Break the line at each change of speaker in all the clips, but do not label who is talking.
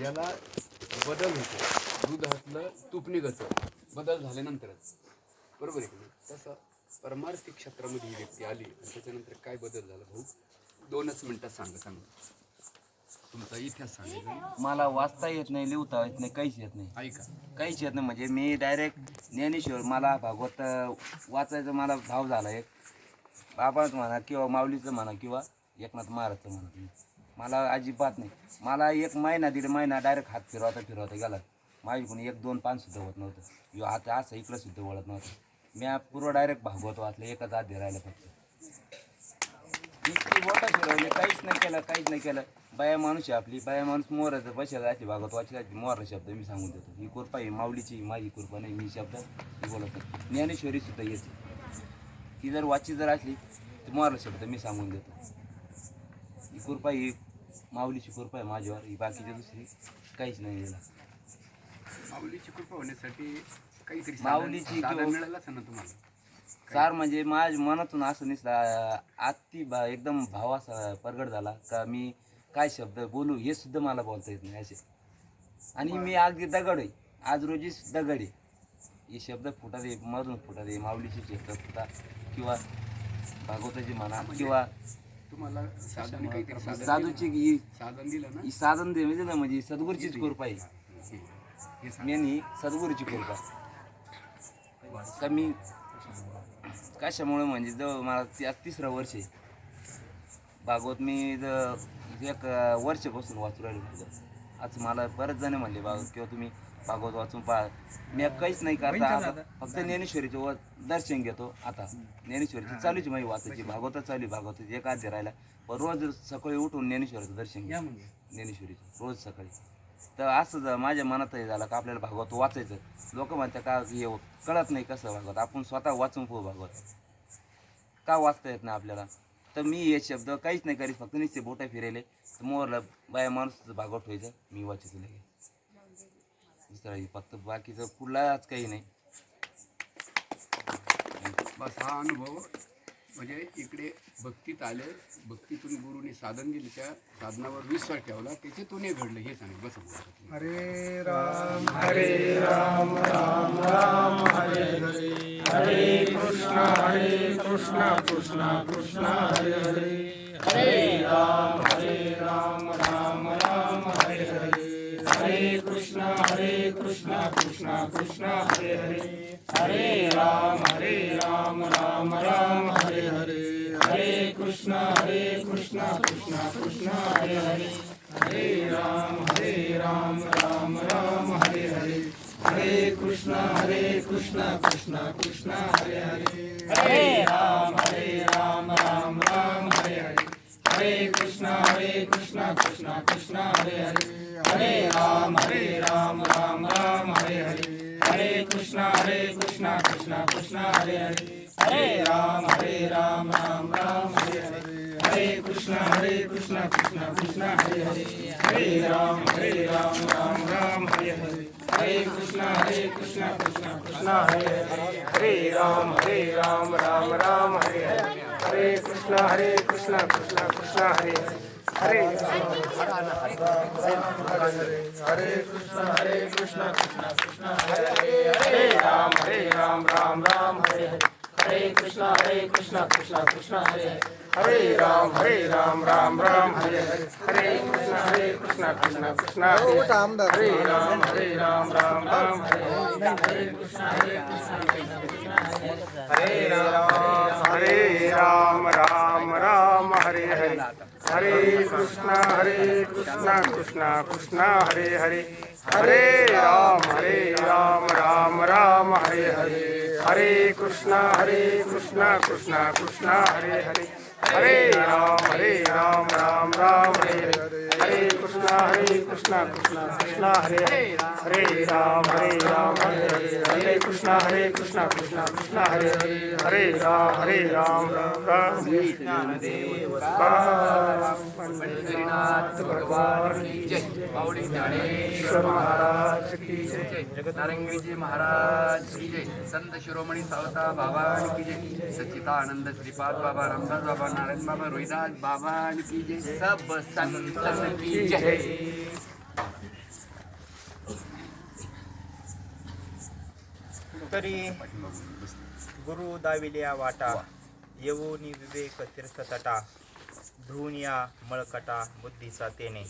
याला बदल होतो, दुधातलं तूप निघतं बदल झाल्यानंतरच, बरोबर आहे की नाही? तसं परमार्थिक क्षेत्रामध्ये ही व्यक्ती आली आणि त्याच्यानंतर काय बदल झाला भाऊ? 2च मिनिटात सांगा तुमचा इतिहास सांगा.
मला वाचता येत नाही, लिहिता येत नाही, काहीच येत नाही.
ऐका,
काहीच येत नाही. म्हणजे मी डायरेक्ट ज्ञानेश्वर, मला भागवत वाचायचं मला भाव झाला एक. बाबाच म्हणा किंवा माऊलीचं म्हणा किंवा एकनाथ महाराजचं म्हणा, मला अजिबात नाही. मला 1 महिना 1.5 महिना डायरेक्ट हात फिरवता गेला. माझ्याकडून 1-2 पान सुद्धा होत नव्हतं. यो आता असं इकडं सुद्धा वळत नव्हतं. मी पूर्ण डायरेक्ट भागवत वाचलं, एकच अध्याय राहिलं फक्त. इतकी बोटा फिरवली, काहीच नाही केलं. बाया माणूस आहे आपली, बाया माणूस मोराचं बसायला जायची, भागवत वाचायची. मोरा शब्द मी सांगून देतो, ही कृपा ही माऊलीची, माझी कृपा नाही. मी शब्द मी बोलत नाही. ज्ञानेश्वरी सुद्धा येते, ती जर वाची असली तर मोरा शब्द मी सांगून देतो. ही कृपा ही माऊलीची कृपा आहे माझ्यावर, ही बाकीची दुसरी काहीच नाही. याला
माऊलीची कृपा होण्यासाठी काहीतरी
माऊलीची
साधन मिळालं असं ना तुम्हाला?
सार म्हणजे माझ्या मनातून असं निसला एकदम भाव असा प्रगट झाला का मी काय शब्द बोलू हे सुद्धा मला बोलता येत नाही असे. आणि मी अगदी दगड आहे, आज रोजीच दगड आहे. हे शब्द फुटत आहे, मधून फुटत आहे. माऊलीचे शब्द फुटा किंवा भागवताची म्हणा किंवा
तुम्हाला साधन काहीतरी
साधूची
साधन दिलं ना?
ही साधन दिलं ना, म्हणजे सद्गुरूचीच कृपा आहे. मेन ही सद्गुरूची कृपा. का मी कशामुळे म्हणजे जवळ मला 3रं वर्ष आहे भागवत. मी 1 वर्षापासून वाचू राहिलो. आज मला बरेच जण म्हणले भागवत किंवा तुम्ही भागवत वाचून पहा. मी काहीच नाही करता, फक्त ज्ञानेश्वरीचं दर्शन घेतो. आता ज्ञानेश्वरीची चालूच माझी वाचायची, भागवतच चालू, भागवताची 1 अध्याय राहिला. पण रोज सकाळी उठून ज्ञानेश्वरीचं दर्शन घ्या, ज्ञानेश्वरीचं रोज सकाळी. तर असं माझ्या मनात हे झालं का आपल्याला भागवत वाचायचं. लोक म्हणतात का हे कळत नाही कसं भागवत, आपण स्वतः वाचून पाहू भागवत, का वाचता येत नाही आपल्याला. तर मी हे शब्द काहीच नाही करीत, फक्त नुसते बोटा फिरायले तर मोरला बाया माणूस भागवत व्हायचं, मी वाचायचं लगे दुसरा फक्त, बाकीचं कुठलाच काही नाही.
बस हा अनुभव म्हणजे इकडे भक्तीत आले, भक्तीतून गुरुने साधन दिले, त्या साधनावर विश्वास ठेवला, त्याच्यातून हे घडलं हे सांगितलं. बस
हरे राम राम राम हरे हरे, हरे कृष्णा कृष्णा कृष्णा हरे हरे, हरे राम राम राम हरे हरे, हरे कृष्णा कृष्णा कृष्णा हरे हरे, हरे राम राम हरे हरे, हरे कृष्णा कृष्णा कृष्णा हरे हरे, हरे राम राम हरे हरे, हरे कृष्णा कृष्णा कृष्णा हरे हरे, हरे राम राम हरे हरे, हरे कृष्णा कृष्णा कृष्णा हरे हरे, हरे राम राम हरे हरे, हरे कृष्णा कृष्णा कृष्णा हरे हरे, हरे राम राम हरे हरे, हरे कृष्णा कृष्णा कृष्णा हरे हरे, हरे राम राम हरे हरे, हरे कृष्णा कृष्णा कृष्णा हरे हरे, हरे राम राम हरे हरे, हरे कृष्णा कृष्णा कृष्णा हरे हरे, हरे हरे कृष्णा कृष्णा हरे हरे, हरे राम राम हरे हरे, हरे कृष्णा कृष्णा हरे हरे, हरे राम राम हरे हरे, हरे कृष्णा कृष्णा हरे हरे, हरे राम राम हरे हरे, हरे कृष्णा हरे राम राम हरे हरे, हरे कृष्णा कृष्णा हरे हरे, हरे राम राम हरे हरे, हरे कृष्णा कृष्णा कृष्णा हरे हरे, हरे राम राम हरे हरे, हरे कृष्णा कृष्णा कृष्णा हरे हरे, हरे राम हरे हरे, हरे कृष्णा कृष्णा कृष्णा हरे हरे, हरे राम
पंढरीनाथ भगवान की जय, माऊली ज्ञानेश्वर महाराज की जय, जगतनारायणजी महाराज की जय, संत शिरोमणी सावता बाबा की जय, सच्चिदानंद श्रीपाद बाबा, रामदास बाबा, नारायण बाबा, रोहिदास बाबा की जय, सब संत की जय.
तरी गुरु दाविल्या वाटा येऊनी विवेक तीर्थतटा धुनिया मळकटा बुद्धीचा तेने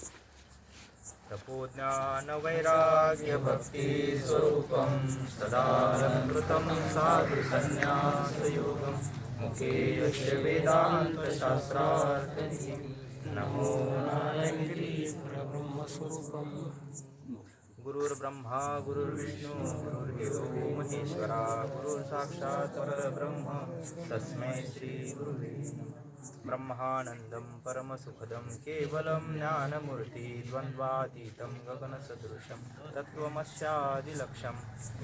तपोज्ञान वैराग्य भक्ती स्वरूपम सदालंकृतं साधु संन्यास योगम मुखे यस्य वेदांत शास्त्रार्थ नमो नारायण गुरुर्ब्रह्मा गुरुर्विष्णू गुरुर्देवो महेश्वरा गुरुर् साक्षात् परब्रह्म तस्मै श्री गुरुवे नमः ब्रह्मानन्दं परमसुखदं केवलं ज्ञानमूर्ति द्वन्द्वातीतं गगनसदृशं तत्त्वमस्यादिलक्ष्यम्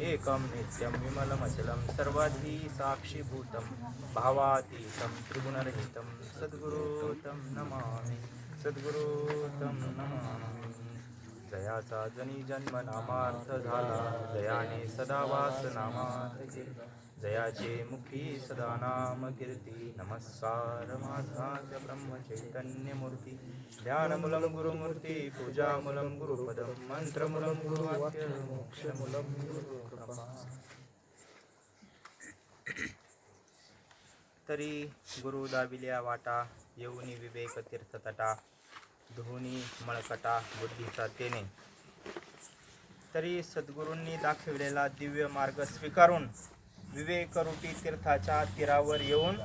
एकं नित्यं विमलमचलं सर्वाधि साक्षीभूतं भावातीतं त्रिगुणरहितं सद्गुरुतं नमामि सद्गुरुतं नमामि जयाचा जनी जन्म नामार्थ झाला जयाने सदा वास नामार्थ जयाचे मुखी सदा नाम कीर्ती नमस्कार माझा ब्रह्मचैतन्यमूर्ती ध्यानमूलं गुरुमूर्ती पूजामूलं गुरुपदं मंत्रमूलं गुरुवाक्य मोक्षमूलं गुरुकृपा तरी गुरु दाविल्या वाटा येऊनी विवेक तीर्थतटा धुनी मळकटा बुद्धीचा तेने तरी सद्गुरूंनी दाखविलेला दिव्य मार्ग स्वीकारून विवेकरूपी तीर्थाच्या तीरावर येऊन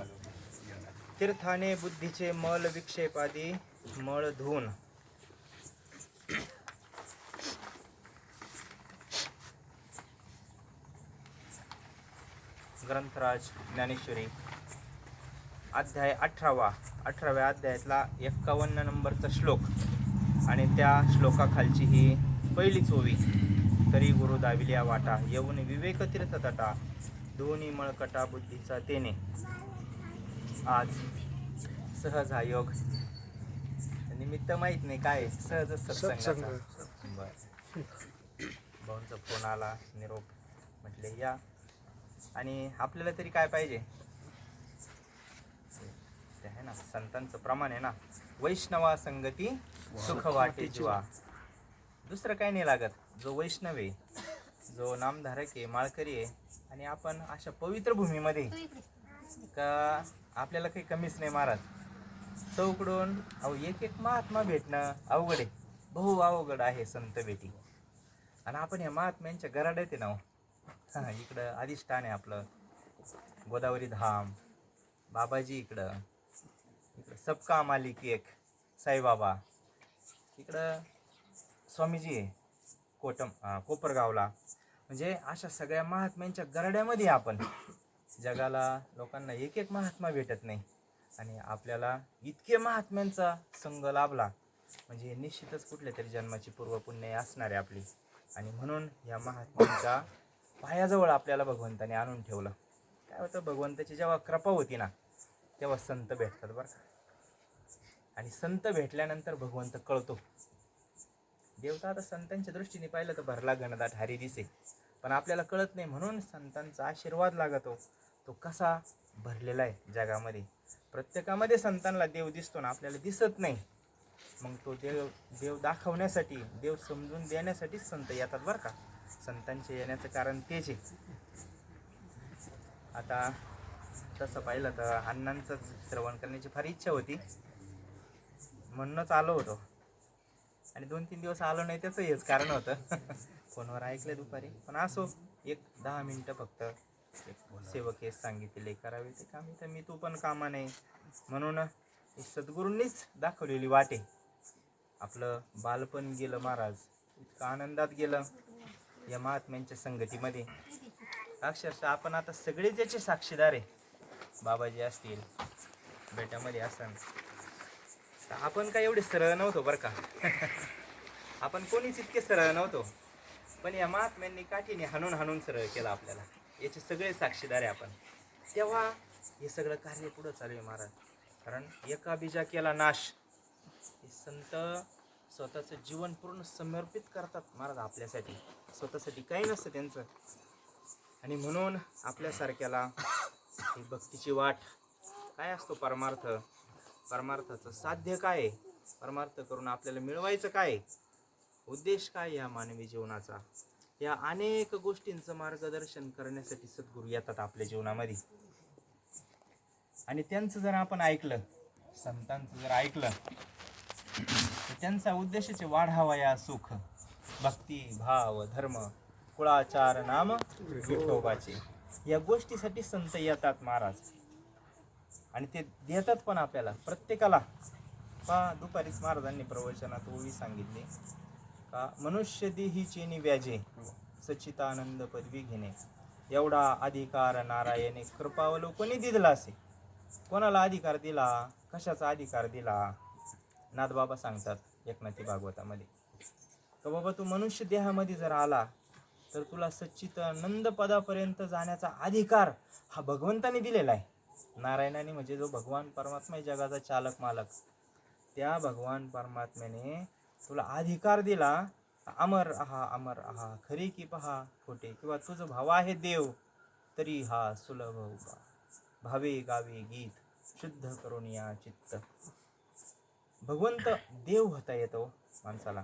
तीर्थाने बुद्धीचे मल विक्षेपादी मळ धुवून ग्रंथराज ज्ञानेश्वरी अध्याय 18व्या अध्यायातला 51 नंबरचा श्लोक आणि त्या श्लोकाखालची ही पहिलीच ओवी तरी गुरु दाविल्या वाटा येऊन विवेक तीर्थतटा दोन्ही मळकटा बुद्धीचा तेने आज सहज हा योग निमित्त माहित नाही काय सहज सत्संग भाऊंचा फोन आला निरोप म्हटले या आणि आपल्याला तरी काय पाहिजे ते आहे ना संतांचं प्रमाण आहे ना वैष्णवा संगती सुख वाटे जीवा दुसरं काही नाही लागत जो वैष्णव आहे जो नामधारक आहे माळकरी आहे आणि आपण अशा पवित्र भूमीमध्ये का आपल्याला काही कमीच नाही महाराज चौकडून अहो एक एक महात्मा भेटणं अवघड आहे बहु अवघड आहे संत भेटी आणि आपण या महात्म्यांच्या घरात येते ना इकडं अधिष्ठान आहे आपलं गोदावरी धाम बाबाजी इकडं सबका मालिक एक साईबाबा इकडं स्वामीजी आहे कोपरगावला म्हणजे अशा सगळ्या महात्म्यांच्या गरड्यामध्ये आपण जगाला लोकांना एक एक महात्मा भेटत नाही आणि आपल्याला इतके महात्म्यांचा संग लाभला म्हणजे निश्चितच कुठल्या तरी जन्माची पूर्वपुण्य असणार आहे आपली आणि म्हणून या महात्म्यांच्या पायाजवळ आपल्याला भगवंताने आणून ठेवलं काय होतं भगवंताची जेव्हा कृपा होती ना तेव्हा संत भेटतात बरं का आणि संत भेटल्यानंतर भगवंत कळतो देवता आता संतांच्या दृष्टीने पाहिलं तर भरला घनदाट हरी दिसे पण आपल्याला कळत नाही म्हणून संतांचा आशीर्वाद लागतो तो कसा भरलेला आहे जगामध्ये प्रत्येकामध्ये संतांना देव दिसतो ना आपल्याला दिसत नाही मग तो देव दाखवण्यासाठी देव समजून देण्यासाठीच संत येतात बरं का संतांचे येण्याचं कारण तेच आहे आता तसं पाहिलं तर अण्णांचंच श्रवण करण्याची फार इच्छा होती म्हणूनच आलो होतो आणि 2-3 दिवस आलो नाही त्याचं हेच कारण होतं फोनवर ऐकलं दुपारी पण असो एक 10 मिनटं फक्त एक सेवक हे सांगितले करावे ते काम तर मी तू पण कामा नाही म्हणून सद्गुरूंनीच दाखवलेली वाटे आपलं बालपण गेलं महाराज इतकं आनंदात गेलं या महात्म्यांच्या संगतीमध्ये अक्षरशः आपण आता सगळेच याचे साक्षीदार आहे बाबाजी असतील बेट्यामध्ये असन आपण काय एवढे सरळ नव्हतो बरं का आपण कोणीच इतके सरळ नव्हतो पण या महात्म्यांनी काठीने हाणून सरळ केलं आपल्याला याचे सगळे साक्षीदार आहे आपण तेव्हा हे सगळं कार्य पुढं चालू आहे महाराज कारण एका बीजा केला नाश हे संत स्वतःचं जीवन पूर्ण समर्पित करतात महाराज आपल्यासाठी स्वतःसाठी काही नसतं त्यांचं आणि म्हणून आपल्यासारख्याला ही भक्तीची वाट काय असतो परमार्थाचं साध्य काय आहे परमार्थ करून आपल्याला मिळवायचं काय उद्देश काय या मानवी जीवनाचा या अनेक गोष्टींचं मार्गदर्शन करण्यासाठी सद्गुरू येतात आपल्या जीवनामध्ये. आणि त्यांचं जर आपण ऐकलं, संतांचं जर ऐकलं, तर त्यांचा उद्देशाचे वाढावा या सुख, भक्ती, भाव, धर्म, कुळाचार, नाम विठोबाचे, या गोष्टीसाठी संत येतात महाराज. आणि ते देतात पण आपल्याला प्रत्येकाला. दुपारीच महाराजांनी प्रवचनात ओळी सांगितली का, मनुष्य देहीचे निव्याजे सच्चिदानंद पदवी घेणे, एवढा अधिकार नारायणे कृपावलोकनी दिला असे. कोणाला अधिकार दिला? कशाचा अधिकार दिला? नाथबाबा सांगतात एकनाथी भागवतामध्ये का बाबा तू मनुष्य देहामध्ये जर आला तर तुला सच्चिदानंद पदापर्यंत जाण्याचा अधिकार हा भगवंताने दिलेला आहे. नारायणाने म्हणजे जो भगवान परमात्मा आहे, जगाचा चालक मालक, त्या भगवान परमात्म्याने तुला अधिकार दिला. अमर आहा खरे की पहा खोटे, किंवा तुझं भाव आहे देव तरी हा सुलभ उभा, भावे गावे गीत शुद्ध करून या चित्त. भगवंत देव होता येतो माणसाला,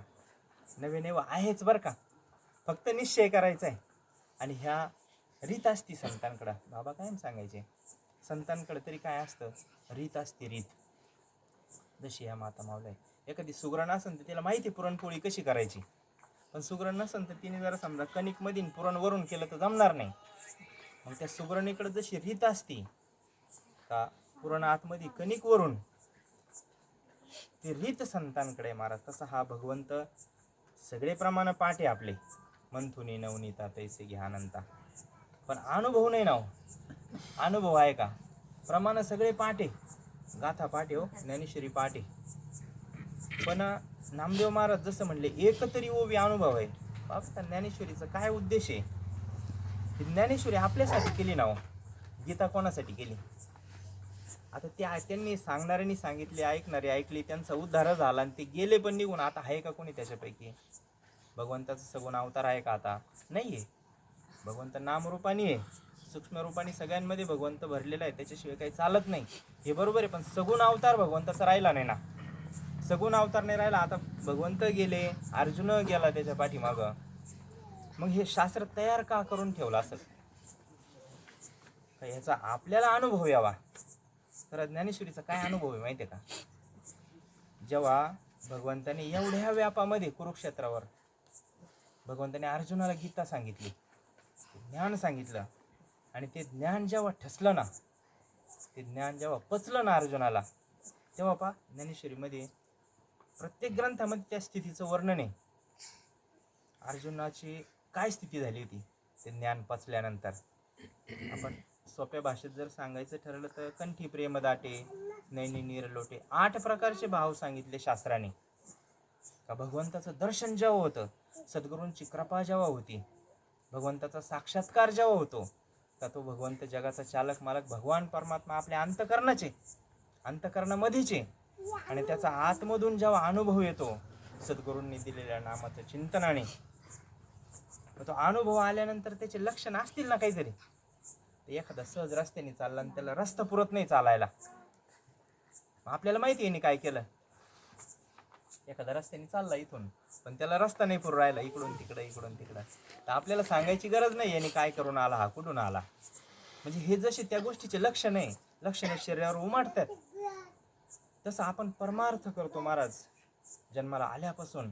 नवे नवे आहेच बरं का, फक्त निश्चय करायचा आहे. आणि ह्या रीत असती संतांकडं. बाबा काय सांगायचे, संतांकडे तरी काय असतं? रीत असते, रीत. जशी ह्या माता मावल्या, एखादी सुगरण असेल तर तिला माहिती पुरणपोळी कशी करायची, पण सुगरण नसेल तर तिने जरा समजा कणिक मधील पुरण वरून केलं तर जमणार नाही. मग त्या सुगरणीकडे जशी रीत असती का पुरण आतमध्ये कणिक वरून, ती रीत संतांकडे महाराज. तसा हा भगवंत सगळे प्रमाण पाठ आहे आपले, मंथुनी नवनीता तैसे घ्यानंता, पण अनुभव नाही ना हो. अनुभव आहे का? प्रमाण सगळे पाठ आहे, गाथा पाठ आहे, हो ज्ञानेश्वरी पाठ आहे. पण नामदेव महाराज जसं म्हणले एकतरी ओवी अनुभव आहे. बाबा ज्ञानेश्वरीचा काय उद्देश आहे? ही ज्ञानेश्वरी आपल्यासाठी केली ना हो, गीता कोणासाठी केली? आता त्यांनी सांगणाऱ्यांनी सांगितले, ऐकणारे ऐकली, त्यांचा उद्धार झाला आणि ते गेले पण निघून. आता आहे का कोणी त्याच्यापैकी? भगवंताचं सगुण अवतार आहे का? आता नाही आहे. भगवंत नामरूपानी आहे, सूक्ष्म रूपाने सगळ्यांमध्ये भगवंत भरलेला आहे, त्याच्याशिवाय काही चालत नाही. हे बरोबर आहे, पण सगुण अवतार भगवंताचा राहिला नाही ना. सगुण अवतार नाही राहिला. आता भगवंत गेले, अर्जुन गेला त्याच्या पाठीमागं. मग हे शास्त्र तयार का करून ठेवलं असं? ह्याचा आपल्याला अनुभव यावा. तर ज्ञानेश्वरीचा काय अनुभव आहे माहिती आहे का? जेव्हा भगवंताने एवढ्या व्यापामध्ये कुरुक्षेत्रावर भगवंताने अर्जुनाला गीता सांगितली, ज्ञान सांगितलं, आणि ते ज्ञान जेव्हा ठसलं ना, ते ज्ञान जेव्हा पचलं ना अर्जुनाला, तेव्हा पहा ज्ञानेश्वरीमध्ये प्रत्येक ग्रंथामध्ये त्या स्थितीचं वर्णन आहे. अर्जुनाची काय स्थिती झाली होती ते ज्ञान पचल्यानंतर. आपण सोप्या भाषेत जर सांगायचं ठरलं तर कंठी प्रेम दाटे, नैनी नीर लोटे, 8 प्रकारचे भाव सांगितले शास्त्राने. का भगवंताचं दर्शन जेव्हा होतं, सद्गुरूंची कृपा जेव्हा होती, भगवंताचा साक्षात्कार जेव्हा होतो, का तो भगवंत जगाचा चालक मालक भगवान परमात्मा आपल्या अंतकरणामध्येच आहे. आणि त्याचा आतमधून जेव्हा अनुभव येतो सद्गुरूंनी दिलेल्या नामाचं चिंतनाने, तो अनुभव आल्यानंतर त्याचे लक्षण असतील ना काहीतरी. एखादा सहज रस्त्याने चालला आणि त्याला रस्ता पुरत नाही चालायला, आपल्याला माहिती आहे काय केलं. एखादा रस्त्याने चालला इथून, पण त्याला रस्ता नाही पुरू राहिला, इकडून तिकडं, तर आपल्याला सांगायची गरज नाही याने काय करून आला, हा कुठून आला. म्हणजे हे जसे त्या गोष्टीचे लक्षणे शरीरावर उमटतात, तसं आपण परमार्थ करतो महाराज. जन्माला आल्यापासून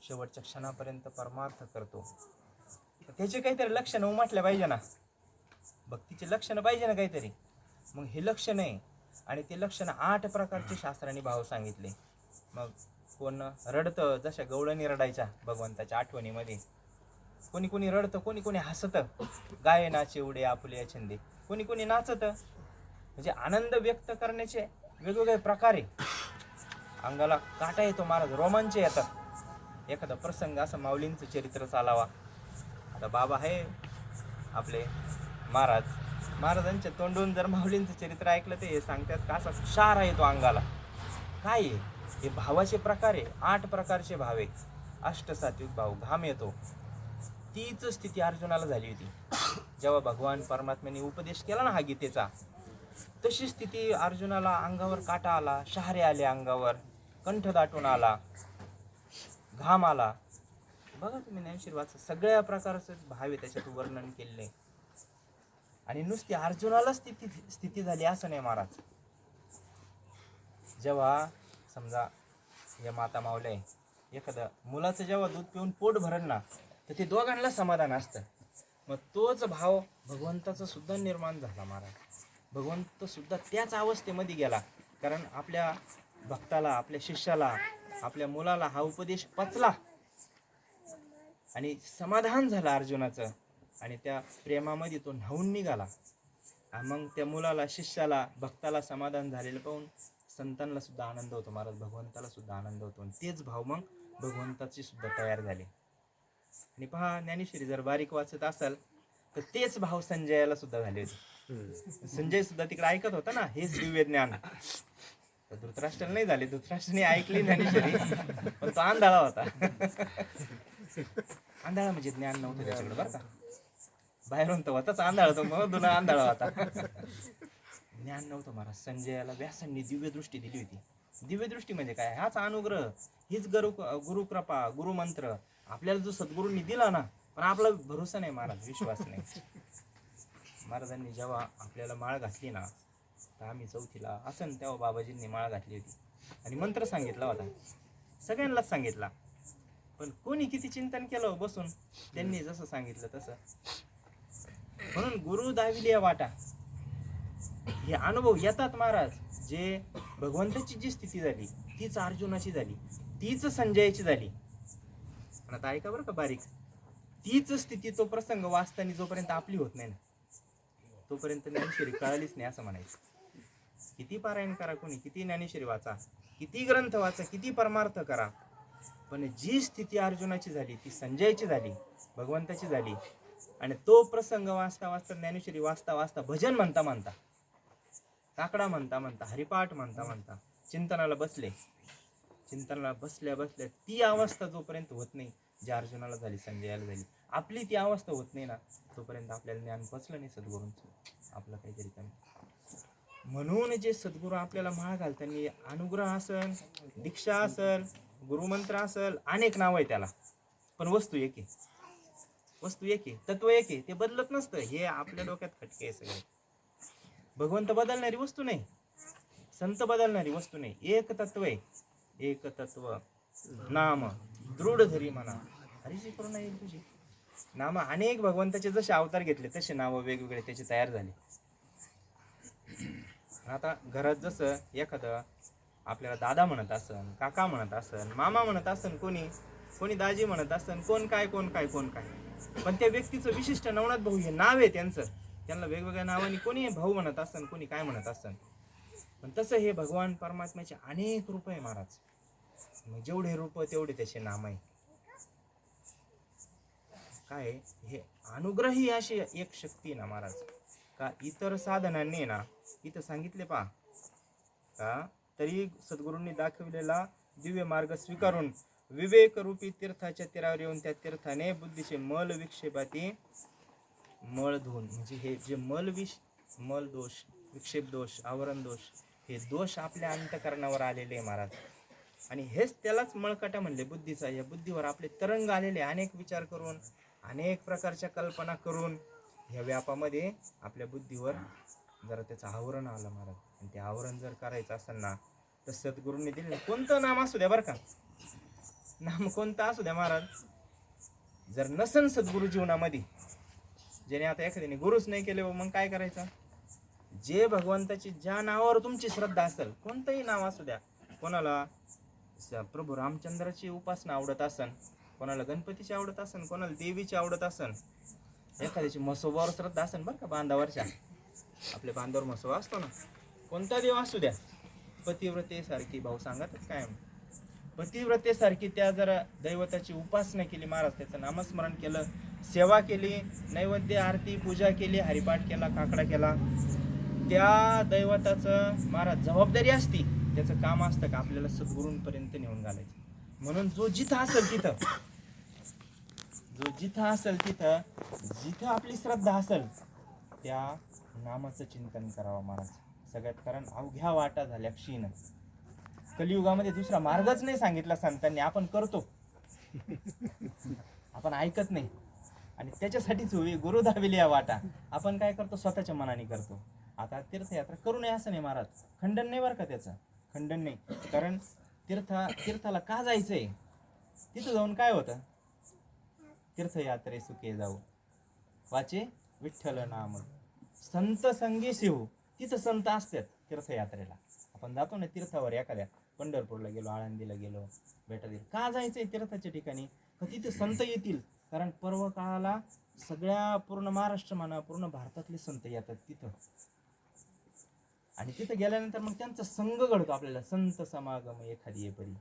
शेवटच्या क्षणापर्यंत परमार्थ करतो. त्याचे काहीतरी लक्षणं उमटल्या पाहिजे ना, भक्तीचे लक्षणं पाहिजे ना काहीतरी. मग हे लक्षण आहे, आणि ते लक्षणं 8 प्रकारचे शास्त्राने भाव सांगितले. मग कोण रडतं, जशा गवळणी रडायच्या भगवंताच्या आठवणीमध्ये, कोणी कोणी रडतं, कोणी कोणी हसतं, गायनाचे उडे आपुले छंदे, कोणी कोणी नाचतं. म्हणजे आनंद व्यक्त करण्याचे वेगवेगळे प्रकार आहे. अंगाला काटा येतो महाराज, रोमांच येतात. एखादा प्रसंग असं माऊलींचं चरित्र चालावा. आता बाबा आहे आपले महाराजांच्या तोंडून जर माऊलींचं चरित्र ऐकलं तर हे सांगतात का असा शारा येतो अंगाला. काय आहे हे? भावाचे प्रकार आहे, 8 प्रकारचे भाव आहे, अष्टसात्विक भाव. घाम येतो. तीच स्थिती अर्जुनाला झाली होती जेव्हा भगवान परमात्म्याने उपदेश केला ना हा गीतेचा. तशी स्थिती अर्जुनाला, अंगावर काटा आला, शहारे आले अंगावर, कंठ दाटून आला, घाम आला. बघा तुम्ही ज्ञानेश्वरी वाचा, सगळ्या प्रकारचं भाव आहे त्याच्यात वर्णन केलेलं आहे. आणि नुसती अर्जुनाला स्थिती झाली असं नाही महाराज. जेव्हा समजा या माता मावल्या एखाद्या मुलाचं जेव्हा दूध पिऊन पोट भरल ना, तर ते दोघांना समाधान असतं. मग तोच भाव भगवंताचा सुद्धा निर्माण झाला महाराज. भगवंत सुद्धा त्याच अवस्थेमध्ये गेला. कारण आपल्या भक्ताला, आपल्या शिष्याला, आपल्या मुलाला हा उपदेश पचला आणि समाधान झालं अर्जुनाचं. आणि त्या प्रेमामध्ये तो न्हावून निघाला. आणि मग त्या मुलाला, शिष्याला, भक्ताला समाधान झालेलं पाहून संतांना सुद्धा आनंद होतो महाराज, भगवंताला सुद्धा आनंद होतो. आणि तेच भाव मग भगवंताची सुद्धा तयार झाले. आणि पहा ज्ञानेश्वरी जर बारीक वाचत असाल तर तेच भाव संजयाला सुद्धा झाले होते. संजय सुद्धा तिकडे ऐकत होता ना हेच दिव्य ज्ञान. तर धृतराष्ट्राला नाही झाले, धृतराष्ट्राने ऐकली ज्ञानेश्वरी, पण तो आंधळा होता. आंधळा म्हणजे ज्ञान नव्हतं त्याच्याकडे बरं का. बाहेरून तर होताच आंधळा, तो मग आंधळा होता. ज्ञान नव्हतं महाराज. संजयाला व्यासांनी दिव्य दृष्टी दिली होती. दिव्य दृष्टी म्हणजे काय? हाच अनुग्रह, हीच गुरुकृपा, गुरुमंत्र आपल्याला जो सद्गुरूंनी दिला ना, पण आपला भरोसा नाही महाराज, विश्वास नाही. महाराजांनी जेव्हा आपल्याला माळ घातली ना, तर आम्ही चौथीला असं तेव्हा बाबाजींनी माळ घातली होती आणि मंत्र सांगितला होता, सगळ्यांनाच सांगितला. पण कोणी किती चिंतन केलं बसून, त्यांनी जसं सांगितलं तसं. म्हणून गुरु दाविले वाटा, हे अनुभव येतात महाराज. जे भगवंताची जी स्थिती झाली तीच अर्जुनाची झाली, तीच संजयाची झाली. पण आता ऐका बरं का बारीक, तीच स्थिती, तो प्रसंग वाचताना जोपर्यंत आपली होत नाही ना, तोपर्यंत ज्ञानेश्वरी कळालीच नाही असं म्हणायचं. किती पारायण करा, कोणी किती ज्ञानेश्वरी वाचा, किती ग्रंथ वाचा, किती परमार्थ करा, पण जी स्थिती अर्जुनाची झाली ती संजयाची झाली, भगवंताची झाली. आणि तो प्रसंग वाचता वाचता, ज्ञानेश्वरी वाचता वाचता, भजन म्हणता म्हणता, काकडा म्हणता म्हणता, हरिपाठ म्हणता म्हणता चिंतनाला बसले. चिंतनाला बसल्या बसल्या ती अवस्था जोपर्यंत होत नाही, जी अर्जुनाला झाली, संजयाला झाली, आपली ती अवस्था होत नाही ना, तोपर्यंत आपल्याला ज्ञान पचलं नाही सद्गुरूंचं, आपलं काहीतरी कमी. म्हणून जे सद्गुरू आपल्याला माळ घालताना अनुग्रह असल, दीक्षा असल, गुरुमंत्र असल, अनेक नाव आहे त्याला, पण वस्तू एक आहे. वस्तू एक आहे, तत्व एक आहे, ते बदलत नसतं. हे आपल्या डोक्यात खटके आहे सगळे. भगवंत बदलणारी वस्तू नाही, संत बदलणारी वस्तू नाही, एक तत्व आहे. एक तत्व नाम दृढ धरी म्हणा, हरीची करुणा येईल तुझी. नाम अनेक भगवंताचे जसे अवतार घेतले तसे नाव वेगवेगळे त्याचे तयार झाले. आता घरात जसं एखादं आपल्याला दादा म्हणत असन, काका म्हणत असन, मामा म्हणत असन, कोणी दाजी म्हणत असन, कोण काय, पण त्या व्यक्तीचं विशिष्ट नवनाथ भाऊ हे नाव आहे त्यांचं. त्यांना वेगवेगळ्या नावाने कोणी भाऊ म्हणत असन, कोणी काय म्हणत असन. पण तसं हे भगवान परमात्म्याचे अनेक रूप आहे महाराज. मग जेवढे रूप तेवढे त्याचे नाम आहे. काय हे अनुग्रह ही अशी एक शक्ती ना महाराज, का इतर साधनांनी ना, इथं सांगितले पहा का, तरी सद्गुरूंनी दाखविलेला दिव्य मार्ग स्वीकारून विवेक रूपी तीर्थाच्या तीरावर येऊन त्या तीर्थाने बुद्धीचे मल विक्षेपाती मळ धुवून, म्हणजे हे जे मल दोष, विक्षेप दोष, आवरण दोष, हे दोष आपल्या अंतकरणावर आलेले आहे महाराज. आणि हेच त्यालाच मळकटा म्हणले बुद्धीचा. या बुद्धीवर आपले तरंग आलेले, अनेक विचार करून, अनेक प्रकारच्या कल्पना करून, ह्या व्यापामध्ये आपल्या बुद्धीवर जरा त्याचं आवरण आलं महाराज. आणि ते आवरण जर करायचं असेल ना, तर सद्गुरूंनी दिलेलं कोणतं नाम असू द्या बरं का, नाम कोणतं असू द्या महाराज, जर नसन सद्गुरू जीवनामध्ये, ज्याने आता एखाद्याने गुरुच नाही केले, मग काय करायचं? जे भगवंताची ज्या नावावर तुमची श्रद्धा असेल, कोणतंही नाव असू द्या, कोणाला प्रभू रामचंद्राची उपासना आवडत असन, कोणाला गणपतीची आवडत असन, कोणाला देवीची आवडत असन, एखाद्याची म्हसोबावर श्रद्धा असन बरं का, बांधावरच्या, आपल्या बांधावर म्हसोबा असतो ना, कोणता देव असू द्या, पतिव्रतेसारखी, भाऊ सांगत काय, पतिव्रतेसारखी त्या जरा दैवताची उपासना केली महाराज, त्याचं नामस्मरण केलं, सेवा केली, नैवेद्य, आरती, पूजा केली, हरिपाठ केला, काकडा केला, त्या दैवताचं महाराज जबाबदारी असती, त्याचं काम असतं का आपल्याला सद्गुरूंपर्यंत नेऊन घालायचं. म्हणून जो जिथं असेल तिथं, जिथं आपली श्रद्धा असेल त्या नामाचं चिंतन करावं महाराज सगळ्यात. कारण अवघ्या वाटा झाल्या क्षीण. कलियुगामध्ये दुसरा मार्गच नाही सांगितला संतांनी, आपण करतो. आपण ऐकत नाही. आणि त्याच्यासाठीच गुरु दाविली या वाटा. आपण काय करतो, स्वतःच्या मनाने करतो. आता तीर्थयात्रा करू नये असं नाही महाराज, खंडन नाही बरं का, त्याचं खंडन नाही. कारण तीर्थाला का जायचंय, तिथं जाऊन काय होतं, तीर्थयात्रे सुखे जाऊ वाचे विठ्ठल नाम संत संगी शिव. तिथं संत असतात तीर्थयात्रेला. आपण जातो ना तीर्थावर, एखाद्या पंढरपूरला गेलो, आळंदीला गेलो, भेटा दिली, का जायचंय तीर्थाच्या ठिकाणी, का तिथे संत येतील. कारण पर्व काळाला सगळ्या पूर्ण महाराष्ट्र म्हणा, पूर्ण भारतातले संत येतात तिथं. आणि तिथं गेल्यानंतर मग त्यांचा संग घडतो आपल्याला. संत समागम एखादी परी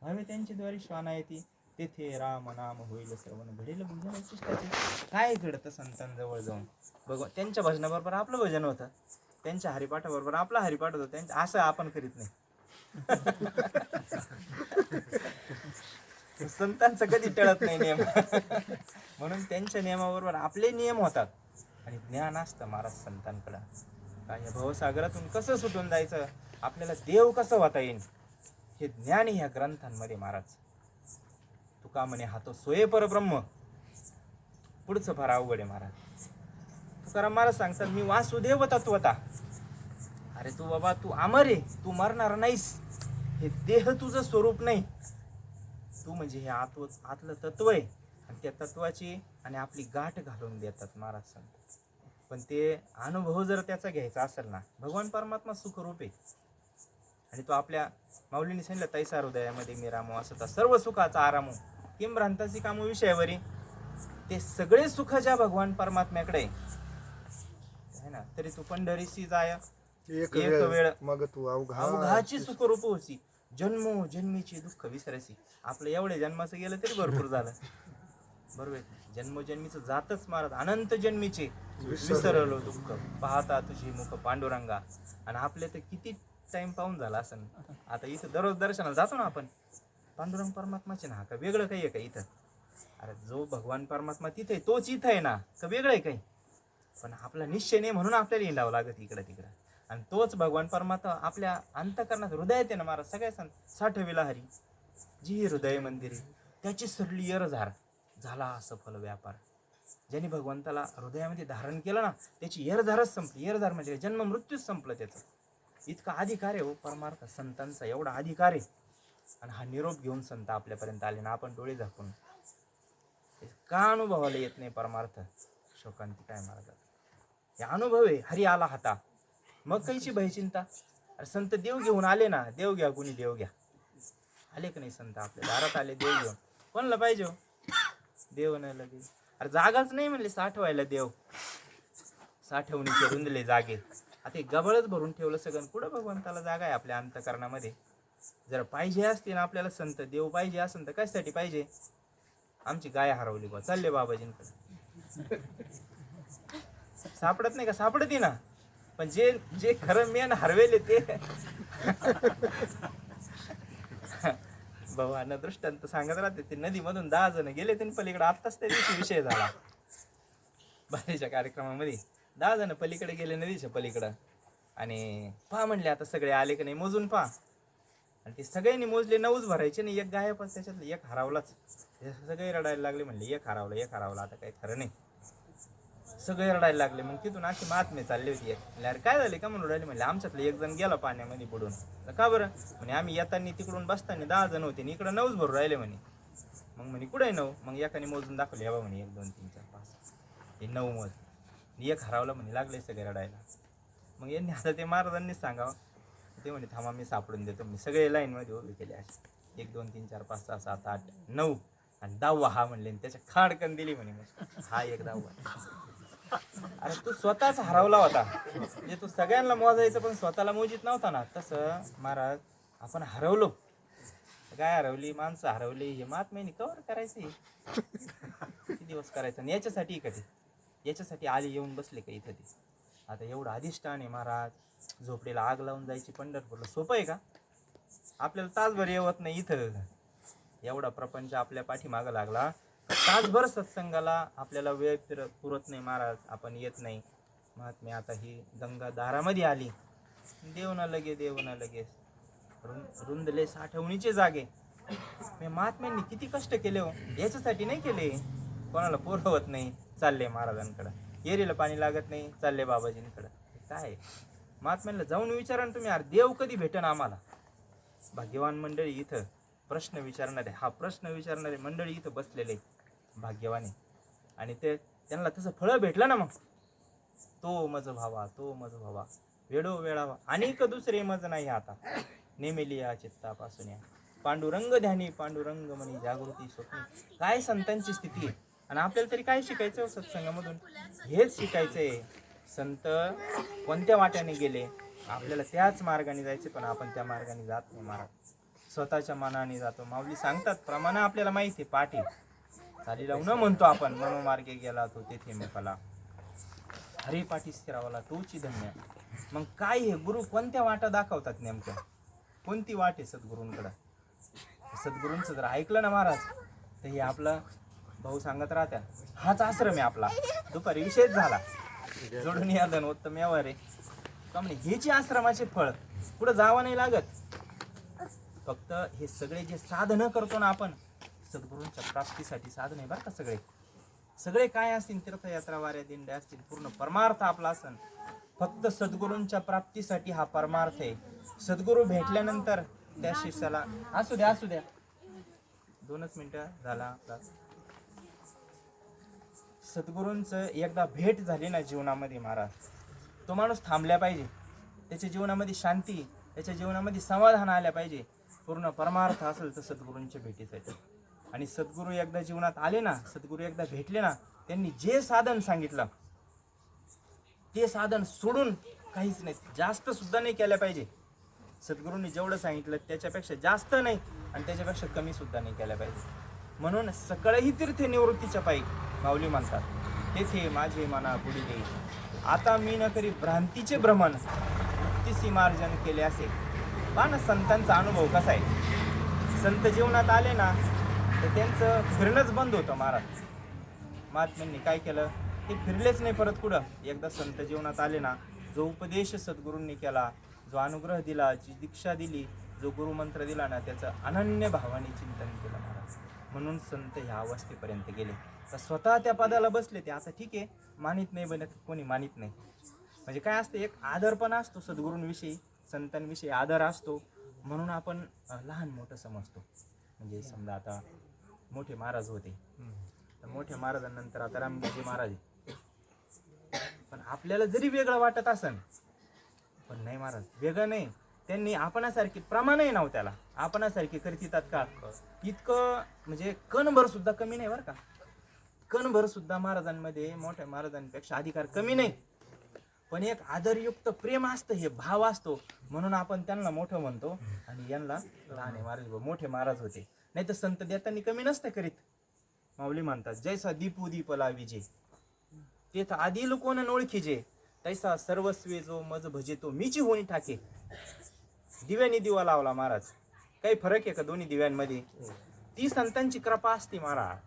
व्हावे त्यांच्या द्वारे श्वाना येते, तेथे राम नाम होईल श्रवण, घडेल भजन शिष्टाचे. काय घडतं संतांजवळ जाऊन, बघ त्यांच्या भजनाबरोबर आपलं भजन होतं, त्यांच्या हरिपाठाबरोबर आपला हरिपाठ होतं. त्यांच्या असं आपण करीत नाही. संतांचं कधी टळत नाही नियम. म्हणून त्यांच्या नियमाबरोबर आपले नियम होतात. आणि ज्ञान असतं महाराज संतांकडं. काय या भवसागरातून कसं सुटून जायचं, आपल्याला देव कसं होता येईल, हे ज्ञान ह्या ग्रंथांमध्ये महाराज. तुका म्हणे हातो सोये परब्रह्म. पुढचं फार अवघड आहे महाराज. तुकाराम महाराज सांगतात, मी वासुदेव तत्वता. अरे तू बाबा, तू अमर आहे, तू मरणार नाहीस. हे देह तुझं स्वरूप नाही, तू म्हणजे हे आतलं तत्व आहे. आणि त्या तत्वाची आणि आपली गाठ घालून देतात महाराज सांगतात. पण ते अनुभव जर त्याचा घ्यायचा असेल ना, भगवान परमात्मा सुखरूप आहे. आणि तो आपल्या माऊलीने सांगितलं, तैसा हृदयामध्ये मी रामो असता सर्व सुखाचा आरामो किम भ्रांताची कामो विषयावरी. ते सगळे सुख ज्या भगवान परमात्म्याकडे आहे ना, तरी तू पंढरीशी जाय एक वेळ
मग तू
अवघाची सुखरूप होसी, जन्मो जन्मीची दुःख विसरसी. आपलं एवढे जन्माचं गेलं तरी भरपूर झालं, बरोबर. जन्मोजन्मीचं जातच महाराज, अनंत जन्मीचे विसरलो दुःख, पाहता तुझी मुख पांडुरंगा. आणि आपले तर किती टाइम पाहून झाला असं. आता इथं दररोज दर्शनाला जातो ना आपण, पांडुरंग परमात्माचे ना, का वेगळं काही आहे का इथं. अरे जो भगवान परमात्मा तिथे तोच इथं आहे ना, का वेगळं आहे काही. पण आपला निश्चय नाही म्हणून आपल्याला हिंडावं लागत इकडं तिकडं. आणि तोच भगवान परमात्मा आपल्या अंतकरणात हृदयात आहे ना महाराज. सगळ्या साठविला हरी जी हृदय मंदिरी, त्याची सरली येरझार झाला सफल व्यापार. ज्यांनी भगवंताला हृदयामध्ये धारण केलं ना, त्याची येरझारच संपली. येरझार म्हणजे जन्म मृत्यूच संपलं त्याचं. इतका अधिकार आहे हो परमार्थ संतांचा, एवढा अधिकार आहे. आणि हा निरोप घेऊन संत आपल्यापर्यंत आले ना, आपण डोळे झाकून का अनुभवाला येत नाही परमार्थ. शोकांती काय महाराज, हे अनुभव आहे. हरी आला हाता मग काहीची भयचिंता. अरे संत देव घेऊन आले ना, देव घ्या कुणी देव घ्या. आले का नाही संत आपल्या दारात आले देव घेऊन. कोणला पाहिजे हो देव नाही लगे. अरे जागाच नाही म्हणले साठवायला देव, साठवणीचे रुंदले जागे. आता एक गबळच भरून ठेवलं सगळं. कुठं भगवंताला जागा आहे आपल्या अंतकरणामध्ये. जर पाहिजे असते ना आपल्याला संत देव पाहिजे असेल तर कशासाठी पाहिजे. आमची गाय हरवली बा, चालले बाबाजींकडे. सापडत नाही का, सापडते ना. पण जे जे खरं मेन हरवेले ते भगवान दृष्टांत सांगत राहते. ते नदीमधून 10 जण गेले त्यांनी पलीकडे. आत्ताच त्या दिवशी विषय झाला बारीच्या कार्यक्रमामध्ये. 10 जण पलीकडे गेले नदीच्या पलीकडं. आणि पहा म्हणले आता सगळे आले का नाही मोजून पहा. आणि ते सगळ्यांनी मोजले, 9च भरायचे नाही. एक गायब, त्याच्यातलं एक हरावलाच. सगळे रडायला लागले, म्हणले एक हरावलं एक हरावलं, आता काही खरं नाही. सगळे रडायला लागले. मग तिथून अशी महात्मे चालली होती. अरे काय झाले का म्हणून राहिले. म्हणले आमच्यातलं एक जण गेला पाण्यामध्ये बुडून. का बरं म्हणे आम्ही येताना तिकडून बसताना 10 जण होते आणि इकडं 9च भरून राहिले म्हणे. मग म्हणे कुठे आहे 9. मग एकाने मोजून दाखवले, यावं म्हणे 1 2 3 4 5 हे 9 मोज. एक हरावलं म्हणे. लागले सगळे रडायला. मग यांनी आता ते महाराजांनीच सांगावं. ते म्हणे थांबा मी सापडून देतो. मी सगळे लाईनमध्ये उभे केले असे 1 2 3 4 5 6 7 8 9 आणि 10वा हा म्हणले. त्याच्या खाडकन दिली म्हणे. मग हा एक 10वा. अरे तू स्वतःच हरवला होता. म्हणजे तू सगळ्यांना मोजायचं पण स्वतःला मोजित नव्हता ना. तसं महाराज आपण हरवलो. काय हरवली, माणसं हरवली. हे महात्म्याने कवर करायचं. किती दिवस करायचं. आणि याच्यासाठी कधी याच्यासाठी आले येऊन बसले का इथं ते. आता एवढं अधिष्ठान आहे महाराज. झोपडीला आग लावून जायची पंढरपूरला सोपं आहे का. आपल्याला तासभर येवत नाही इथं. एवढा प्रपंच आपल्या पाठीमागं लागला. तासभर सत्संगाला आपल्याला वेळ पुरत नाही महाराज. आपण येत नाही. महात्मे आता ही गंगा दारामध्ये आली. देव ना लगे देव ना लगे रुंदले साठवणीचे जागे. मी महात्म्यांनी किती कष्ट केले हो, याच्यासाठी नाही केले. कोणाला पुरवत नाही, चालले महाराजांकडं. येरीला पाणी लागत नाही, चालले बाबाजींकडं. काय आहे? महात्म्यांना जाऊन विचारा ना तुम्ही, अरे देव कधी भेटन आम्हाला. भाग्यवान मंडळी इथं प्रश्न विचारणारे, हा प्रश्न विचारणारे मंडळी इथं बसलेले भाग्यवान आहे. आणि ते त्यांना तसं फळं भेटलं ना, मग तो मज व्हावा, तो मज व्हावा, वेडो वेळावा, अनेक दुसरे मज नाही आता. नेमेली या चित्तापासून या पांडुरंग ध्यानी, पांडुरंग म्हणी जागृती स्वप्नी. काय संतांची स्थिती आहे. आणि आपल्याला तरी काय शिकायचं सत्संगामधून? हेच शिकायचंय. संत कोणत्या वाट्याने गेले, आपल्याला त्याच मार्गाने जायचे, पण आपण त्या मार्गाने जात नाही महाराज. स्वतःच्या मनाने जातो. माऊली सांगतात प्रमाण आपल्याला माहिती आहे, पाठी चाली लावून म्हणतो आपण, मनोमार्गे गेला तो तेथे मुकाला, हरी पाठी स्थिरावला तोची धन्य. मग काय हे गुरु कोणत्या वाटा दाखवतात नेमक्या? कोणती वाट आहे सद्गुरूंकडं? सद्गुरूंचं जर ऐकलं ना महाराज, तर हे आपलं भाऊ सांगत राहत्या, हाच आश्रम आहे आपला. दुपारी विषयच झाला, जोडून या धन उत्तम यावर आहे का म्हणे. हेची आश्रमाचे फळ पुढं जावं नाही लागत. फक्त हे सगळे जे साधनं करतो ना आपण, सद्गुरूंच्या प्राप्तीसाठी साधन आहे बरं का. सगळे सगळे काय असतील, तीर्थयात्रा वाऱ्या दिंड्या असतील, पूर्ण परमार्थ आपला असन. फक्त सद्गुरूंच्या प्राप्तीसाठी हा परमार्थ आहे. सद्गुरू भेटल्यानंतर त्या शिष्याला, असू द्या 2च मिनिटं झाला आपला. सद्गुरूंचं एकदा भेट झाली ना जीवनामध्ये महाराज, तो माणूस थांबल्या पाहिजे. त्याच्या जीवनामध्ये शांती, त्याच्या जीवनामध्ये समाधान आल्या पाहिजे. पूर्ण परमार्थ असेल तर सद्गुरूंच्या भेटीसाठी. आणि सद्गुरू एकदा जीवनात आले ना, सद्गुरू एकदा भेटले ना, त्यांनी जे साधन सांगितलं ते साधन सोडून काहीच नाही, जास्त सुद्धा नाही केलं पाहिजे. सद्गुरूंनी जेवढं सांगितलं त्याच्यापेक्षा जास्त नाही आणि त्याच्यापेक्षा कमी सुद्धा नाही केलं पाहिजे. म्हणून सकळही तीर्थे निवृत्तीच्या पायी माऊली म्हणतात, तेथे माझे मना बुडी देई, आता मी न करी भ्रांतीचे भ्रमण, मुक्तीसी मार्जन केले असे. पहा ना संतांचा अनुभव कसा आहे. संत जीवनात आले ना तर त्यांचं फिरणंच बंद होतं महाराज. महात्म्यांनी काय केलं, ते फिरलेच नाही परत कुठं. एकदा संत जीवनात आले ना, जो उपदेश सद्गुरूंनी केला, जो अनुग्रह दिला, जी दीक्षा दिली, जो गुरुमंत्र दिला ना, त्याचं अनन्य भावाने चिंतन केलं महाराज. म्हणून संत ह्या अवस्थेपर्यंत गेले. तर स्वतः त्या पदाला बसले ते. आता ठीक आहे, मानित नाही बनत, कोणी मानित नाही. म्हणजे काय असतं, एक आदरपणा असतो सद्गुरूंविषयी, संतांविषयी आदर असतो. म्हणून आपण लहान मोठं समजतो. म्हणजे समजा आता मोठे महाराज होते, तर मोठ्या महाराजांनंतर आता रामगिरी महाराज आहे. पण आपल्याला जरी वेगळं वाटत असन, पण नाही महाराज वेगळं नाही. त्यांनी आपणासारखी प्रमाण आहे नाव त्याला, आपणासारखी करतात का इतकं, म्हणजे कणभर सुद्धा कमी नाही बरं का. कणभर सुद्धा महाराजांमध्ये मोठ्या महाराजांपेक्षा अधिकार कमी नाही. पण एक आदरयुक्त प्रेम असतं, हे भाव असतो. म्हणून आपण त्यांना मोठं म्हणतो आणि यांना लहान महाराज. मोठे महाराज होते, नाही तर संत देताना कमी नसतं करीत. माऊली म्हणतात, जैसा दीपू दीप लाविजे, तेथ आदिल कोण ओळखीजे, तैसा सर्वस्वे जो मज भजे तो मीची होणी ठाके. दिव्याने दिवा लावला महाराज. काही फरक आहे का दोन्ही दिव्यांमध्ये? ती संतांची कृपा असते महाराज.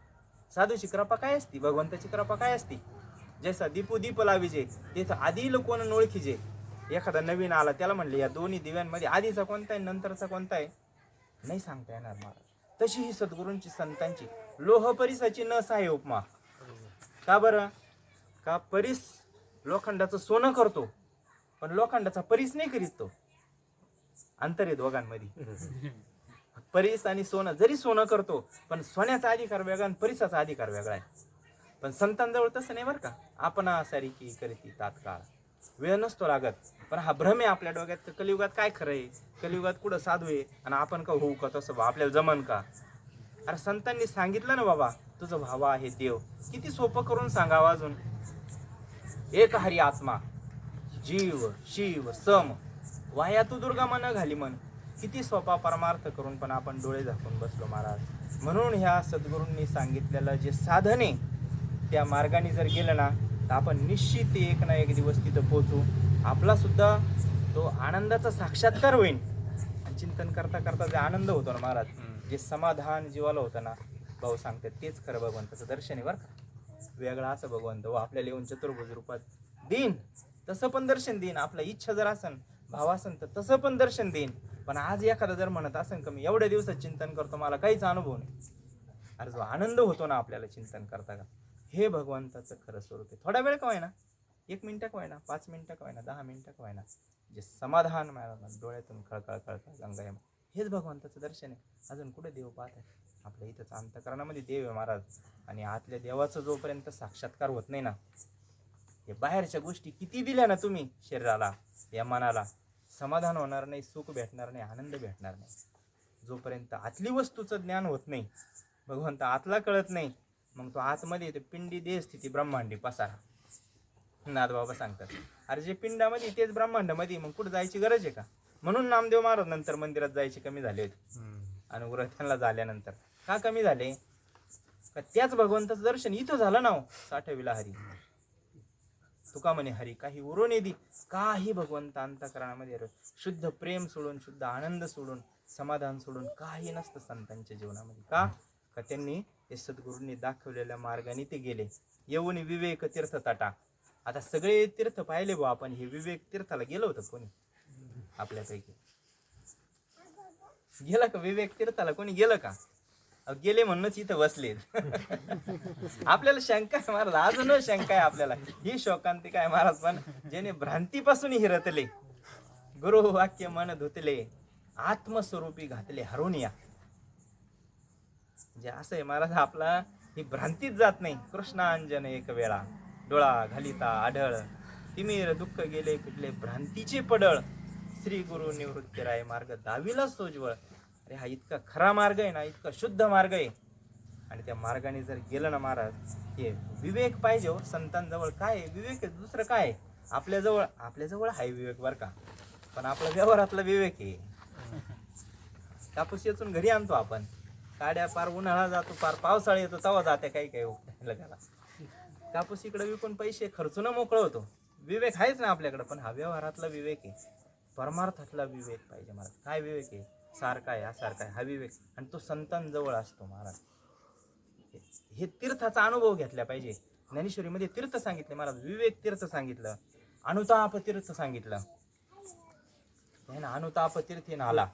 साधूची कृपा काय असती, भगवंताची कृपा काय असती? जैसा दीपू दीप लाविजे, तेथं आदिल कोण ओळखीजे. एखादा नवीन आला, त्याला म्हणले या दोन्ही दिव्यांमध्ये आधीचा कोणता आहे, नंतरचा कोणता आहे, नाही सांगता येणार महाराज. तशी ही सद्गुरूंची संतांची लोह परिसाची न सहाय उपमा. का बरं? का परीस लोखंडाचं सोनं करतो, पण लोखंडाचा परीस नाही करीत तो. अंतर आहे दोघांमध्ये. परीस आणि सोनं, जरी सोनं करतो पण सोन्याचा अधिकार वेगळा आणि परीसाचा अधिकार वेगळा आहे. पण संतांजवळ तसं नाही बरं का. आपण सारिकी करती तात्काळ, वेळ नसतो लागत. पण हा भ्रम आहे आपल्या डोक्यात, कलियुगात काय खरं आहे, कलियुगात कुठं साधू आहे आणि आपण का होऊ का तसं, आपल्याला जमन का? अरे संतांनी सांगितलं ना बाबा, तुझं भावा आहे देव. किती सोपं करून सांगावं अजून. एक हरी आत्मा, जीव शिव सम, वाया तू दुर्गा मन घाली मन. किती सोपा परमार्थ करून पण आपण डोळे झाकून बसलो महाराज. म्हणून ह्या सद्गुरूंनी सांगितलेलं जे साधन आहे, त्या मार्गाने जर गेलं ना, तर आपण निश्चित एक ना एक दिवस तिथं पोहोचू. आपला सुद्धा तो आनंदाचा साक्षात्कार होईल. आणि चिंतन करता करता जे आनंद होतो ना महाराज, जे समाधान जीवाला होतं ना, भाऊ सांगतात तेच खरं भगवंताचं दर्शन आहे बरं का. वेगळा असं भगवंत व आपल्याला येऊन चतुर्भुज रूपात देईन, तसं पण दर्शन देईन. आपला इच्छा जर असन, भाव असन, तर तसं पण दर्शन देईन. पण आज एखादा जर म्हणत असेल का मी एवढ्या दिवसात चिंतन करतो मला काहीच अनुभव नाही, अरे जो आनंद होतो ना आपल्याला चिंतन करता का, हे भगवंताचं खरं स्वरूप आहे. थोडा वेळ का व्हायना, 1 मिनिटं का व्हायना, 5 मिनिटं का व्हायना, 10 मिनिटं का व्हायना, जे समाधान मिळालं डोळ्यातून खळखळ खळखळ गंगायम, हेच भगवंताचं दर्शन आहे. अजून कुठे देव पाहत आहे? आपल्या इथंच अंतःकरणामध्ये देव आहे महाराज. आणि आतल्या देवाचा जोपर्यंत साक्षात्कार होत नाही ना, हे बाहेरच्या गोष्टी किती दिल्या ना तुम्ही शरीराला, या मनाला, समाधान होणार नाही, सुख भेटणार नाही, आनंद भेटणार नाही. जोपर्यंत आतली वस्तूचं ज्ञान होत नाही, भगवंत आतला कळत नाही, मग तो आतमध्ये येते पिंडी देह स्थिती ब्रह्मांडी पसारा. नाथबाबा सांगतात अरे जे पिंडामध्ये तेच ब्रह्मांडामध्ये, मग कुठं जायची गरज आहे का? म्हणून नामदेव महाराज नंतर मंदिरात जायचे कमी झाले होते. अनुग्रह त्यांना झाल्यानंतर का कमी झाले? का त्याच भगवंताचं दर्शन इथं झालं ना हो. साठविला हरी तुका म्हणे हरी काही उरून येदी, काही भगवंत अंतःकरणामध्ये शुद्ध प्रेम सोडून, शुद्ध आनंद सोडून, समाधान सोडून काही नसतं संतांच्या जीवनामध्ये. का त्यांनी ते सद्गुरूंनी दाखवलेल्या मार्गाने ते गेले. येऊन विवेक तीर्थ तटा. आता सगळे तीर्थ पाहिले भाऊ आपण, हे विवेक तीर्थाला गेलं होतं कोणी आपल्यापैकी? गेलं का विवेक तीर्थाला कोणी गेलं का? गेले म्हणूनच इथं बसले. आपल्याला शंका आहे महाराज, अजून शंका आहे आपल्याला. ही शोकांतिका आहे महाराज. पण ज्याने भ्रांतीपासून हिरतले, गुरु वाक्य मन धुतले, आत्मस्वरूपी घातले हरून या. म्हणजे असं आहे महाराज, आपला ही भ्रांतीच जात नाही. कृष्णांजन एक वेळा डोळा घालिता आढळ, तिमीर दुःख गेले कुठले भ्रांतीचे पडळ, श्री गुरु निवृत्ती राय मार्ग दाविला सोजवळ. अरे हा इतका खरा मार्ग आहे ना, इतका शुद्ध मार्ग आहे. आणि त्या मार्गाने जर गेलं ना महाराज, हे विवेक पाहिजे हो. संतांजवळ काय आहे? विवेक आहे, दुसरं काय आहे? आपल्याजवळ आहे विवेक बरं का, पण आपला व्यवहारातला विवेक आहे. कापूस येचून घरी आणतो आपण, काड्या पार उन्हाळा जातो, पार पावसाळा येतो, तवा जाते काही काही लगाला. कापूस इकडे विकून पैसे खर्चून मोकळं होतो. विवेक आहेच ना आपल्याकडे, पण हा व्यवहारातला विवेक आहे. परमार्थातला विवेक पाहिजे महाराज. काय विवेक आहे? सारखा आहे असारखा आहे हा विवेक, आणि तो संतांजवळ असतो महाराज. हे तीर्थाचा अनुभव घेतला पाहिजे. ज्ञानेश्वरीमध्ये तीर्थ सांगितले महाराज, विवेक तीर्थ सांगितलं, अनुताप तीर्थ सांगितलं. अनुताप तीर्थ आला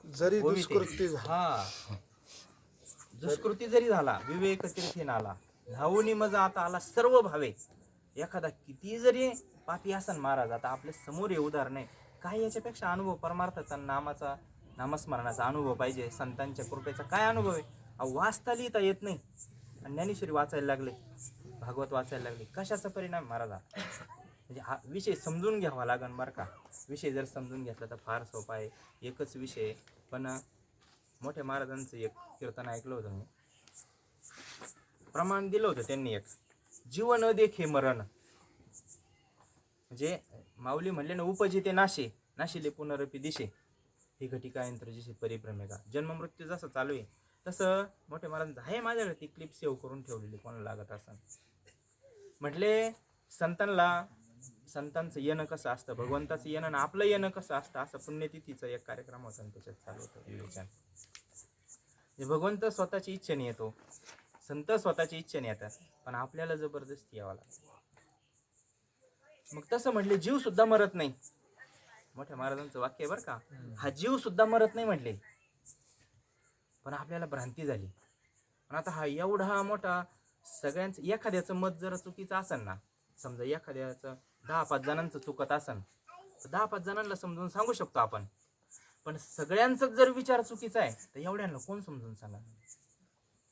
जरी दुष्कृती
दुष्कृती जरी झाला, विवेक तीर्थेन आला. धावूनी मजा आता आला सर्व भावे. एखादा किती जरी पापी असन महाराज, आता आपल्या समोर हे उदाहरण आहे, काय याच्यापेक्षा अनुभव परमार्थाचा, नामाचा, नामस्मरणाचा अनुभव पाहिजे. संतांच्या कृपेचा काय अनुभव आहे? वाचता लिहिता येत नाही, आणि ज्ञानेश्वरी वाचायला लागले, भागवत वाचायला लागले. कशाचा परिणाम महाराज? म्हणजे हा विषय समजून घ्यावा लागेल बरं का. विषय जर समजून घेतला तर फार सोपा आहे. एकच विषय, पण मोठ्या महाराजांचं एक कीर्तन ऐकलं होतं मी. प्रमाण दिलं होतं त्यांनी एक, जीवन देखे मरण. म्हणजे माऊली म्हणले ना, उपजिते नाशे नाशिले पुनरपी दिशे, ही घटिका यंत्र जशी परिभ्रमेका. जन्म मृत्यू जसं चालू आहे तसं मोठ्या महाराजांचं आहे. माझ्याकडे ती क्लिप सेव्ह करून ठेवलेली, कोणाला लागत असं. म्हटले संतांचं येणं कसं असतं, भगवंताचं येणं आणि आपलं येणं कसं असतं, असं पुण्यतिथीचा एक कार्यक्रम होता, त्याच्यात चालू होतं विवेचन. भगवंत स्वतःची इच्छेने येतो, संत स्वतःची इच्छेने येतात, पण आपल्याला जबरदस्ती यावं लागतं. मग तसं म्हटले जीव सुद्धा मरत नाही. मोठ्या महाराजांचं वाक्य आहे बरं का, हा जीव सुद्धा मरत नाही म्हटले, पण आपल्याला भ्रांती झाली. पण आता हा एवढा मोठा सगळ्यांचं, एखाद्याचं मत जर चुकीचं असेल ना, समजा एखाद्याचं 10-5 जणांचं चुकत असेल, 10-5 जणांना समजून सांगू शकतो आपण. पण सगळ्यांचाच जर विचार चुकीचा आहे तर एवढ्यांना कोण समजून सांगणार?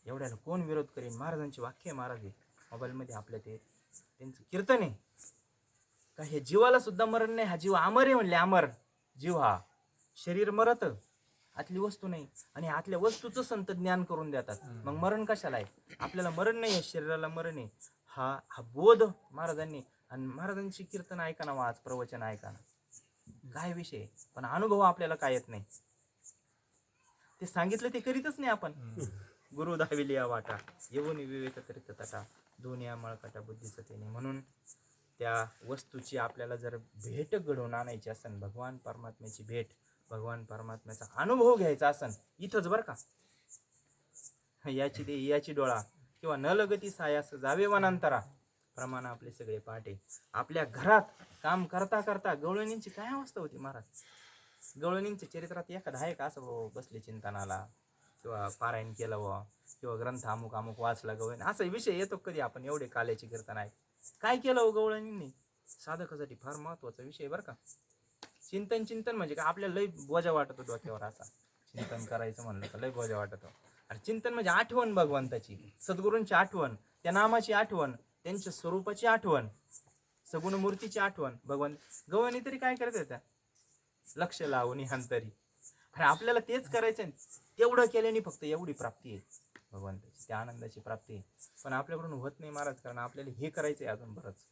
एवढ्याला कोण विरोध करेन? महाराजांची वाक्य आहे महाराज, मोबाईलमध्ये आपल्या ते त्यांचं कीर्तन आहे का, हे जीवाला सुद्धा मरण नाही, हा जीव अमर आहे म्हणले. अमर जीव हा, शरीर मरत, आतली वस्तू नाही, आणि आतल्या वस्तूचं संत ज्ञान करून देतात. मग मरण कशाला आहे? आपल्याला मरण नाही आहे, शरीराला मरण आहे. हा बोध महाराजांनी, आणि महाराजांची कीर्तन ऐका ना, वाच प्रवचन ऐका ना, काय विषय. पण अनुभव आपल्याला काय येत नाही, ते सांगितलं ते करीतच नाही आपण. गुरु दाविलिया वाटा, येऊन विवेक करीत तटा, दोन्ही मळकटा बुद्धीचं तेने. म्हणून त्या वस्तूची आपल्याला जर भेट घडवून आणायची असेल, भगवान परमात्म्याची भेट, भगवान परमात्म्याचा अनुभव घ्यायचा असेल, इथंच बरं का. याची डोळा किंवा न लगती सायास जावे वनांतरा, प्रमाण आपले सगळे पाटे. आपल्या घरात काम करता करता गवळणींची काय अवस्था होती महाराज? गवळणींच्या चरित्रात एखादा आहे का असं बाबा बसले चिंतनाला किंवा पारायण केलं व किंवा ग्रंथ अमुक अमुक वाचला गवळणी असा विषय येतो कधी आपण एवढे काल्याची कीर्तन आहे काय केलं हो गवळणींनी साधकासाठी फार महत्वाचा विषय बरं का चिंतन म्हणजे का आपल्याला लय बोजा वाटतो डोक्यावर असा चिंतन करायचं म्हणलं तर लय बोजा वाटतो आणि चिंतन म्हणजे आठवण भगवंताची सद्गुरूंची आठवण त्या नामाची आठवण त्यांच्या स्वरूपाची आठवण सगुण मूर्तीची आठवण भगवान गवळणी तरी काय करत त्या लक्ष लावून अंतरी आणि आपल्याला तेच करायचं तेवढं केल्याने फक्त एवढी प्राप्ती आहे भगवंताची त्या आनंदाची प्राप्ती आहे पण आपल्याकडून होत नाही महाराज कारण आपल्याला हे करायचंय अजून बरंच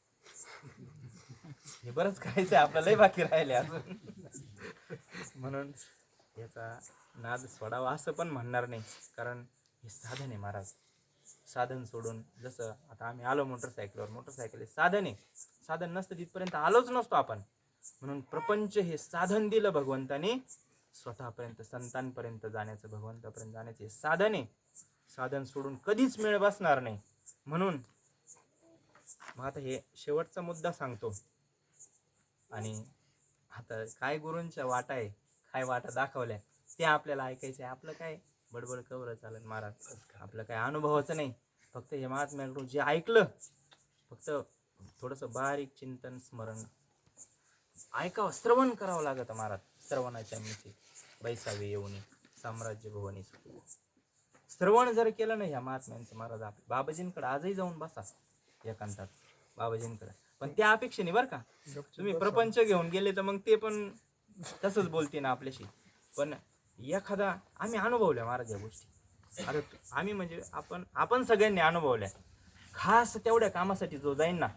हे बरंच करायचंय आपल्यालाही बाकी राहिले अजून म्हणून याचा नाद सोडावा असं पण म्हणणार नाही कारण हे साधन आहे महाराज साधन सोडून जसं आता आम्ही आलो मोटरसायकलवर मोटरसायकल हे साधन आहे साधन नसतं तिथपर्यंत आलोच नसतो आपण म्हणून प्रपंच हे साधन दिलं भगवंताने स्वतःपर्यंत संतांपर्यंत जाण्याचं भगवंतापर्यंत जाण्याचे हे साधन आहे साधन सोडून कधीच मेळ बसणार नाही म्हणून मग आता हे शेवटचा मुद्दा सांगतो आणि आता काय गुरूंच्या वाटा आहे काय वाटा दाखवल्या ते आपल्याला ऐकायचं आहे आपलं काय बडबड कवर चालेल महाराज आपलं काय अनुभवाचं नाही फक्त हे महात्म्याकडून जे ऐकलं फक्त थोडंसं बारीक चिंतन स्मरण ऐकावं श्रवण करावं लागतं महाराज श्रवणाच्या मिशी बैसावे येऊनी साम्राज्य भुवनी श्रवण जर केलं नाही ह्या महात्म्यांचं महाराज आपल्या बाबाजींकडे आजही जाऊन बसा एकांतात बाबाजींकडे पण त्या अपेक्षेने बरं का तुम्ही प्रपंच घेऊन गेले तर मग ते पण तसंच बोलते ना आपल्याशी पण एखादा आम्ही अनुभवल्या महाराज या गोष्टी आता आम्ही म्हणजे आपण सगळ्यांनी अनुभवल्या खास तेवढ्या कामासाठी जो जाईन ना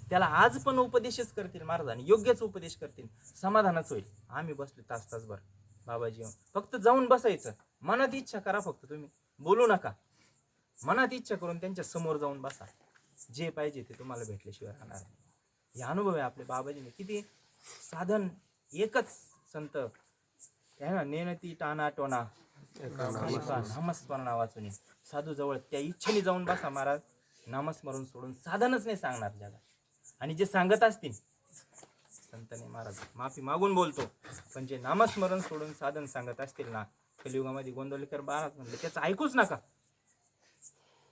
त्याला आज पण उपदेशच करतील महाराज आणि योग्यच उपदेश करतील समाधानच होईल आम्ही बसलो तासभर बाबाजी फक्त जाऊन बसायचं मनात इच्छा करा फक्त तुम्ही बोलू नका मनात इच्छा करून त्यांच्या समोर जाऊन बसा जे पाहिजे ते तुम्हाला भेटल्याशिवाय राहणार नाही हे अनुभव आहे आपले बाबाजीने किती साधन एकच संत ना नेनती टाना टोना नामस्मरणा वाचून साधू जवळ त्या इच्छेने जाऊन बसा महाराज नामस्मरण सोडून साधनच नाही सांगणार जगात आणि जे सांगत असतील संतने महाराज माफी मागून बोलतो पण जे नामस्मरण सोडून साधन सांगत असतील ना कलियुगामध्ये गोंदवलेकर महाराज म्हणले त्याचं ऐकूच नका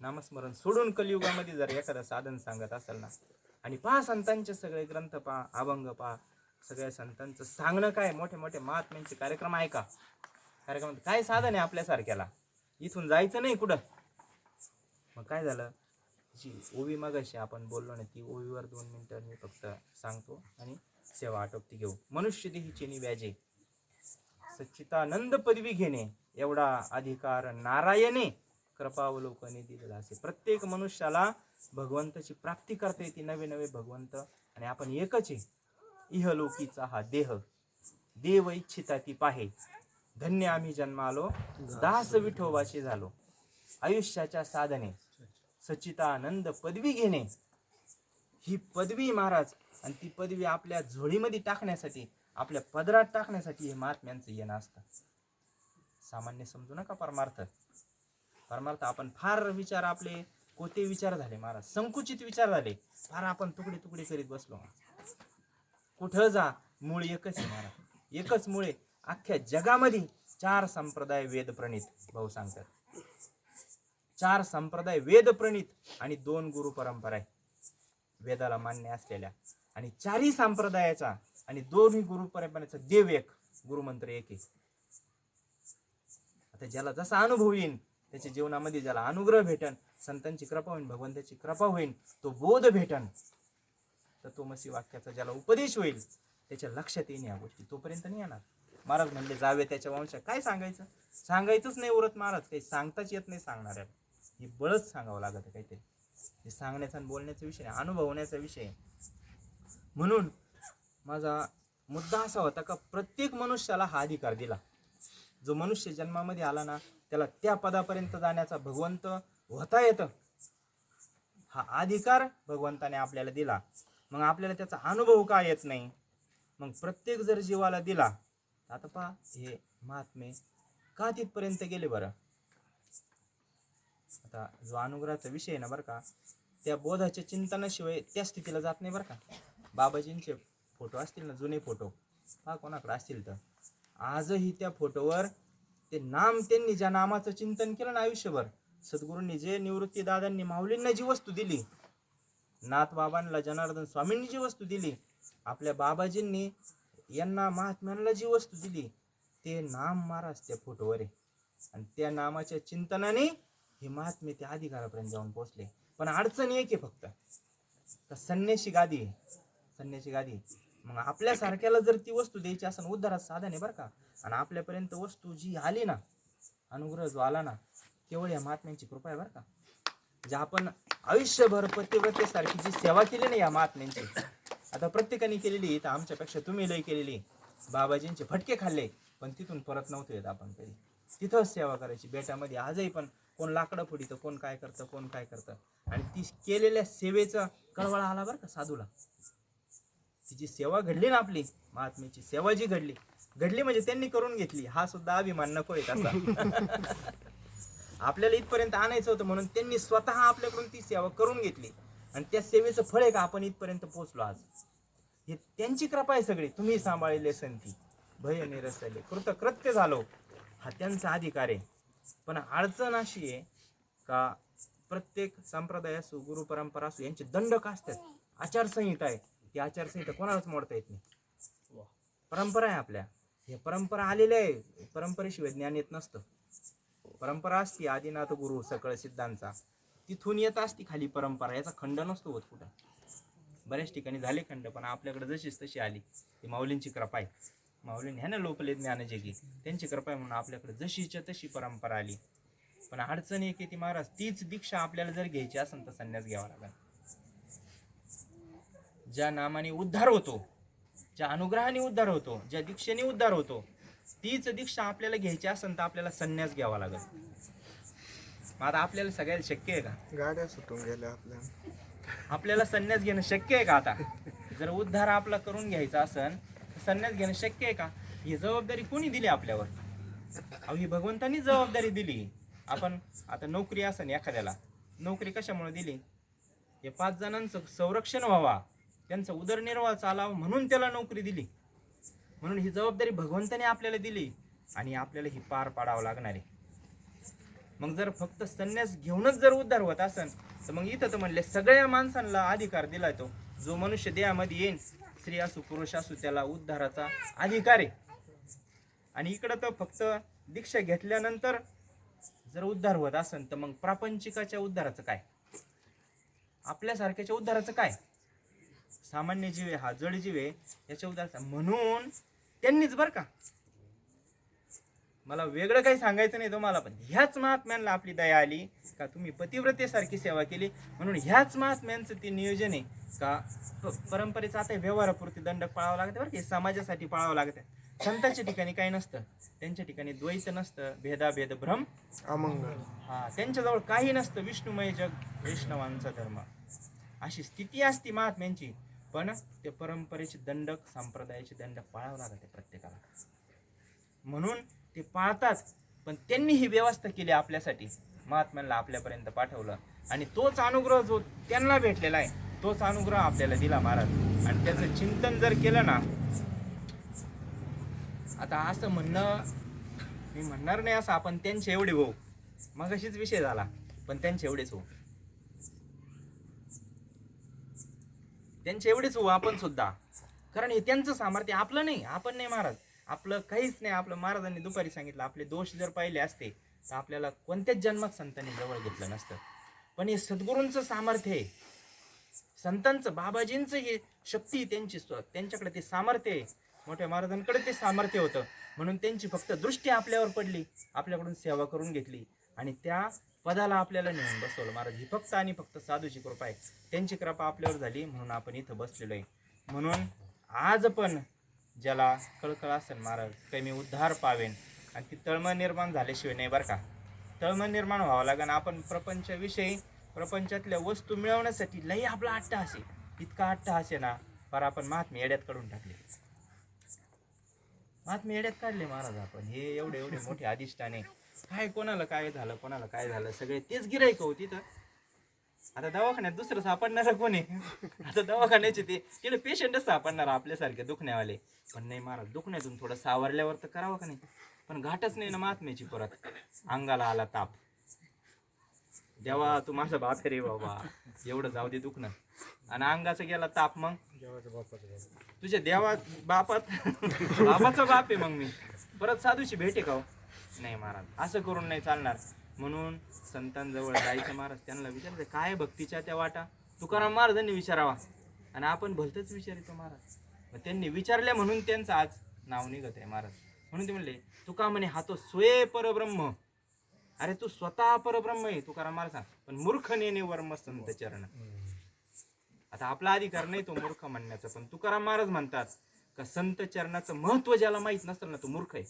नामस्मरण सोडून कलियुगामध्ये जर एखादं साधन सांगत असेल ना आणि पहा संतांचे सगळे ग्रंथ पहा अभंग पहा सगळ्या संतांचं सांगणं काय मोठे मोठे महात्म्यांचे कार्यक्रम ऐका कार्यक्रमात काय साधन आहे आपल्यासारख्याला इथून जायचं नाही कुठं मग काय झालं जी ओवी मगाशी आपण बोललो ना ती ओवीवर 2 मिनिटं मी फक्त सांगतो आणि सेवा आटोपती घेऊ मनुष्य देही चिनी व्याजे सच्चितानंद पदवी घेणे एवढा अधिकार नारायणे कृपावलोकने दिलेला असे प्रत्येक मनुष्याला भगवंताची प्राप्ती करता येते नवे नवे भगवंत आणि आपण एकच आहे इहलोकीचा हा देह देव इच्छिता ती पाहे धन्य आम्ही जन्मालो दास विठोबाचे झालो आयुष्याच्या साधने सच्चितानंद पदवी घेणे ही पदवी महाराज आणि ती पदवी आपल्या झोळीमध्ये टाकण्यासाठी आपल्या पदरात टाकण्यासाठी हे महात्म्यांचं येणं असतं सामान्य समजू नका परमार्थ आपण फार विचार आपले कोते विचार झाले महाराज संकुचित विचार झाले फार आपण तुकडे तुकडे करीत बसलो कुठं जा मूळ एकच आहे महाराज एकच मुळे अख्ख्या जगामध्ये 4 संप्रदाय वेद प्रणित भाऊ सांगतात 4 संप्रदाय वेद प्रणित आणि 2 गुरु परंपरा आहे वेदाला मान्य असलेल्या आणि 4ही संप्रदायाचा आणि 2ही गुरु परंपरेचा देव एक गुरुमंत्र एक आहे आता ज्याला जसा अनुभव येईल त्याच्या जीवनामध्ये ज्याला अनुग्रह भेटन संतांची कृपा होईल भगवंताची कृपा होईल तो बोध भेटन तत्वमसी वाक्याचा ज्याला उपदेश होईल त्याच्या लक्षात येईल या गोष्टी तोपर्यंत नाही येणार महाराज म्हणले जावे त्याच्या वंशात काय सांगायचंच नाही उरत महाराज काही सांगताच येत नाही सांगणाऱ्या हे बळच सांगावं लागत काहीतरी हे सांगण्याचा आणि बोलण्याचा विषय आहे अनुभवण्याचा विषय म्हणून माझा मुद्दा असा होता का प्रत्येक मनुष्याला हा अधिकार दिला जो मनुष्य जन्मामध्ये आला ना त्याला त्या पदापर्यंत जाण्याचा भगवंत होता येतं हा अधिकार भगवंताने आपल्याला दिला मग आपल्याला त्याचा अनुभव का येत नाही मग प्रत्येक जर जीवाला दिला आता पहा हे महात्मे का तिथपर्यंत गेले बरं आता जो अनुग्रहाचा विषय आहे ना बरं का त्या बोधाच्या चिंतनाशिवाय त्या स्थितीला जात नाही बरं का बाबाजींचे फोटो असतील ना जुने फोटो पहा कोणाकडे असतील तर आजही त्या फोटोवर ते नाम, त्यांनी ज्या नामाचं चिंतन केलं ना आयुष्यभर, सद्गुरूंनी जे निवृत्ती दादांनी माऊलींना जी वस्तू दिली, नाथ बाबांना जनार्दन स्वामींनी जी वस्तू दिली, आपल्या बाबाजींनी यांना महात्म्यांना जी वस्तू दिली, ते नाम महाराज त्या फोटोवर आहे. आणि त्या नामाच्या चिंतनाने हे महात्मे त्या अधिकारापर्यंत जाऊन पोहोचले. पण अडचण एक आहे फक्त, का संन्याशी गादी आहे, संन्याशी गादी. मग आपल्यासारख्याला जर ती वस्तू द्यायची असेल, उद्धाराचं साधन आहे बरं का, आणि आपल्यापर्यंत वस्तू जी आली ना, अनुग्रह जो आला ना, केवळ या महात्म्यांची कृपा आहे बरं का. जे आपण आयुष्यभर पतिव्रतेसारखी जी सेवा केली ना या महात्म्यांची, आता प्रत्येकाने केलेली, तर आमच्यापेक्षा तुम्ही लय केलेली. बाबाजींचे फटके खाल्ले, पण तिथून परत नव्हतो येत आपण कधी. तिथंच सेवा करायची बेटामध्ये. आजही पण कोण लाकडं फोडीतं, कोण काय करतं, कोण काय करतं. आणि ती केलेल्या सेवेचा कळवळा आला बरं का साधूला. तिची सेवा घडली ना, आपली महात्म्याची सेवा जी घडली म्हणजे त्यांनी करून घेतली, हा सुद्धा अभिमान नको आहे तसा. आपल्याला इथपर्यंत आणायचं होतं म्हणून त्यांनी स्वतः आपल्याकडून ती सेवा करून घेतली, आणि त्या सेवेचं फळ आहे का आपण इथपर्यंत पोहोचलो आज. हे त्यांची कृपा आहे सगळी. तुम्ही सांभाळले संती भय निरसले कृतकृत्य झालो, हा त्यांचा अधिकार आहे. पण अडचण अशी आहे का प्रत्येक संप्रदाय असो, गुरु परंपरा असो, यांचे दंडक असतात, आचारसंहिता आहे. ती आचारसंहिता कोणालाच मोडता येत नाही. परंपरा आहे आपल्या, हे परंपरा आलेल्या आहे. परंपरेशिवाय ज्ञान येत नसतं. परंपरा असती आदिनाथ गुरु सकळ सिद्धांचा, तिथून येत असती खाली परंपरा. याचा खंड नसतो होत कुठं. बऱ्याच ठिकाणी झाले खंड, पण आपल्याकडे जशीच तशी आली. ती माऊलींची कृपा आहे. माऊलींनी ह्या ना लोकले ज्ञानजगी, त्यांची कृपा आहे म्हणून आपल्याकडे जशीच्या तशी परंपरा आली. पण अडचण एक येते महाराज, तीच दीक्षा आपल्याला जर घ्यायची असेल तर संन्यास घ्यावा लागेल. ज्या नामाने उद्धार होतो, ज्या अनुग्रहाने उद्धार होतो, ज्या दीक्षेने उद्धार होतो, तीच दीक्षा आपल्याला घ्यायची असेल तर आपल्याला संन्यास घ्यावा लागेल. मग आता आपल्याला सगळ्याला शक्य आहे का?
गाड्या सुटून गेल्या
आपल्याला संन्यास घेणं शक्य आहे का? आता जर उद्धार आपला करून घ्यायचा असेल तर संन्यास घेणं शक्य आहे का? ही जबाबदारी कोणी दिली आपल्यावर? अहो, ही भगवंतांनी जबाबदारी दिली. आपण आता नोकरी असेल एखाद्याला, नोकरी कशामुळे दिली? हे 5 जणांचं संरक्षण व्हावा, त्यांचा उदरनिर्वाह चालावा म्हणून त्याला नोकरी दिली. म्हणून ही जबाबदारी भगवंताने आपल्याला दिली आणि आपल्याला ही पार पाडावं लागणार आहे. मग जर फक्त संन्यास घेऊनच जर उद्धार होत असेल तर मग इथं तर म्हणले सगळ्या माणसांना अधिकार दिला तो. जो मनुष्य देहामध्ये येईल, स्त्री असो पुरुष असो, त्याला उद्धाराचा अधिकार आहे. आणि इकडं तर फक्त दीक्षा घेतल्यानंतर जर उद्धार होत असेल तर मग प्रापंचिकाच्या उद्धाराचं काय? आपल्यासारख्याच्या उद्धाराचं काय? सामान्य जीव आहे, हा जड जीव आहे, याच्या उद्धाराचं. म्हणून त्यांनीच बरं का, मला वेगळं काही सांगायचं नाही तुम्हाला, पण ह्याच महात्म्यांना आपली दया आली का तुम्ही पतिव्रतेसारखी सेवा केली. म्हणून ह्याच महात्म्यांचं ते नियोजन आहे का परंपरेचं आता व्यवहारापुरती दंडक पाळावं लागतं बरं, हे समाजासाठी पाळावं लागतं. संतांच्या ठिकाणी काही नसतं, त्यांच्या ठिकाणी द्वैत नसतं, भेदाभेद भ्रम
अमंगल.
हा, त्यांच्याजवळ काही नसतं. विष्णुमय जग वैष्णवांचा धर्म, अशी स्थिती असती महात्म्यांची. पण ते परंपरेचे दंडक, संप्रदायाचे दंडक पाळावं लागते प्रत्येकाला. म्हणून ते पाळतात. पण त्यांनी ही व्यवस्था केली आपल्यासाठी, महात्म्यांना आपल्यापर्यंत पाठवलं, आणि तोच अनुग्रह जो त्यांना भेटलेला आहे तोच अनुग्रह आपल्याला दिला महाराज. आणि त्याचं चिंतन जर केलं ना, आता असं म्हणणं मी म्हणणार नाही असं आपण त्यांचे एवढे होऊ, मगाशीच विषय झाला, पण त्यांचे एवढेच होऊ, त्यांचे एवढेच होऊ आपण सुद्धा. कारण हे त्यांचं सामर्थ्य, आपलं नाही. आपण नाही महाराज, आपलं काहीच नाही. आपलं महाराजांनी दुपारी सांगितलं, आपले दोष जर पाहिले असते तर आपल्याला कोणत्याच जन्मात संतांनी जवळ घेतलं नसतं. पण हे सद्गुरूंचं सामर्थ्य आहे, संतांचं, बाबाजींचं हे शक्ती, त्यांची त्यांच्याकडे ते सामर्थ्य आहे. मोठ्या महाराजांकडे ते सामर्थ्य होतं, म्हणून त्यांची फक्त दृष्टी आपल्यावर पडली, आपल्याकडून सेवा करून घेतली आणि त्या पदाला आपल्याला नेऊन बसवलं. महाराज ही फक्त आणि फक्त साधूची कृपा आहे. त्यांची कृपा आपल्यावर झाली म्हणून आपण इथं बसलेलो आहे. म्हणून आज पण ज्याला कळकळ असेल महाराज काही मी उद्धार पावेन, आणि ती तळमळ निर्माण झाल्याशिवाय नाही बरं का. तळमळ निर्माण व्हावं लागेल. आपण प्रपंचाविषयी, प्रपंचातल्या वस्तू मिळवण्यासाठी लई आपला अट्टहास आहे, इतका अट्टहास आहे ना, पर आपण महात्मे येड्यात काढून टाकले. महात्मे येड्यात काढले महाराज आपण. हे एवढे एवढे मोठे अधिष्ठाने, काय कोणाला काय झालं, कोणाला काय झालं, सगळे तेच गिराईक होती. तर आता दवाखान्यात दुसरं सापडणार कोणी? आता दवाखान्याचे ते तिकडे पेशंटच सापडणार आपल्यासारखे दुखण्यावाले. पण नाही महाराज, दुखण्यातून थोडं सावरल्यावर तर करावं का नाही? पण घाटच नाही ना महात्म्याची. परत अंगाला आला ताप. देवा तू माझा बाप रे बाबा, एवढं जाऊ दे दुखणं. आणि अंगाचा गेला ताप, मग तुझ्या देवा बापाचा बाप आहे मग मी. परत साधूची भेटे का हो? नाही महाराज, असं करून नाही चालणार. म्हणून संतांजवळ जायचं महाराज, त्यांना विचारायचं काय भक्तीच्या त्या वाटा. तुकाराम महाराजांनी विचारावा आणि आपण भलतंच विचारितो महाराज. मग त्यांनी विचारल्या म्हणून त्यांचं आज नाव निघत आहे महाराज. म्हणून ते म्हणले तुका म्हणे हा तो स्वय परब्रह्म. अरे तू स्वतः परब्रह्म आहे तुकाराम महाराज सांग, पण मूर्ख नेने वर्म संत चरण. आता आपला अधिकार नाही तो मूर्ख म्हणण्याचा, पण तुकाराम महाराज म्हणतात का संत चरणाचं महत्व ज्याला माहित नसतं ना तो मूर्ख आहे.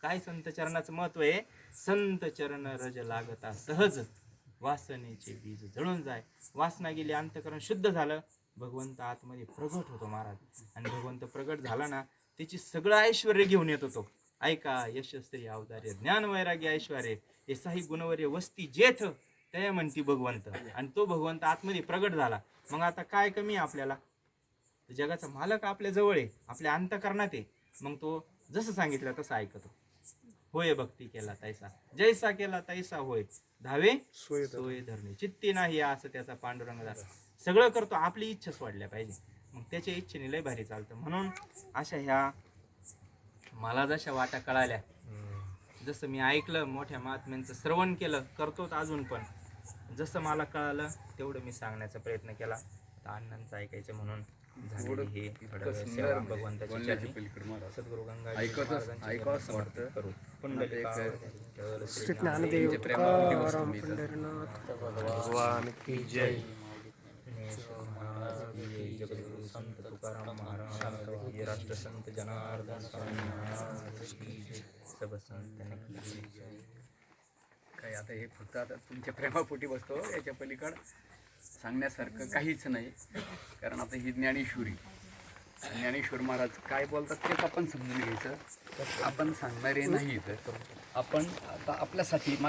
काय संत चरणाचं महत्व आहे? संत चरण रज लागता सहज, वासनेचे बीज जळून जाय. वासना गेली, अंतकरण शुद्ध झालं, भगवंत आतमध्ये प्रगट होतो महाराज. आणि भगवंत प्रगट झाला ना, त्याची सगळं ऐश्वर्य घेऊन येतो तो. ऐका यशस्वी अवतार्य ज्ञान वैराग्य ऐश्वर्य एसाही गुणवर्य वस्ती जेथ त्या म्हणती भगवंत. आणि तो भगवंत आतमध्ये प्रगट झाला. मग आता काय कमी आहे आपल्याला? जगाचा मालक आपल्या जवळ आहे, आपल्या अंतकरणात आहे. मग तो जसं सांगितलं तसं ऐकतो. होय भक्ती केला तैसा, जैसा केला तैसा होय, धावे सोय धरणे चित्ती नाही असं त्याचा पांडुरंग झाला. सगळं करतो, आपली इच्छा सोडल्या पाहिजे. मग त्याच्या इच्छेने लय भारी चालतं. म्हणून अशा ह्या मला जशा वाटा कळाल्या, जसं मी ऐकलं, मोठ्या महात्म्यांचं श्रवण केलं, करतोच अजून पण. जसं मला कळालं तेवढं मी सांगण्याचा प्रयत्न केला. आता अण्णांचं ऐकायचं म्हणून झालेली हे सेवा भगवंताची चरणी सद्गुरु
ऐकावं असं वाटतं.
करू.
श्री ज्ञानदेव तुकाराम पंढरीनाथ भगवान की जय.
जगद्गुरु संत तुकाराम महाराज, ये राष्ट्रसंत जनार्दन स्वामी महाराज की जय. सब संतांनी की जय.
काय आता हे फक्त आता तुमच्या प्रेमापोटी बसतो, याच्या पलीकडं सांगण्यासारखं काहीच नाही. कारण आता ही ज्ञानेश्वरी, ज्ञानेश्वर महाराज काय बोलतात तेच आपण समजून घ्यायचं. आपण सांगणारे नाही तर आपण आता आपल्यासाठी माझ्या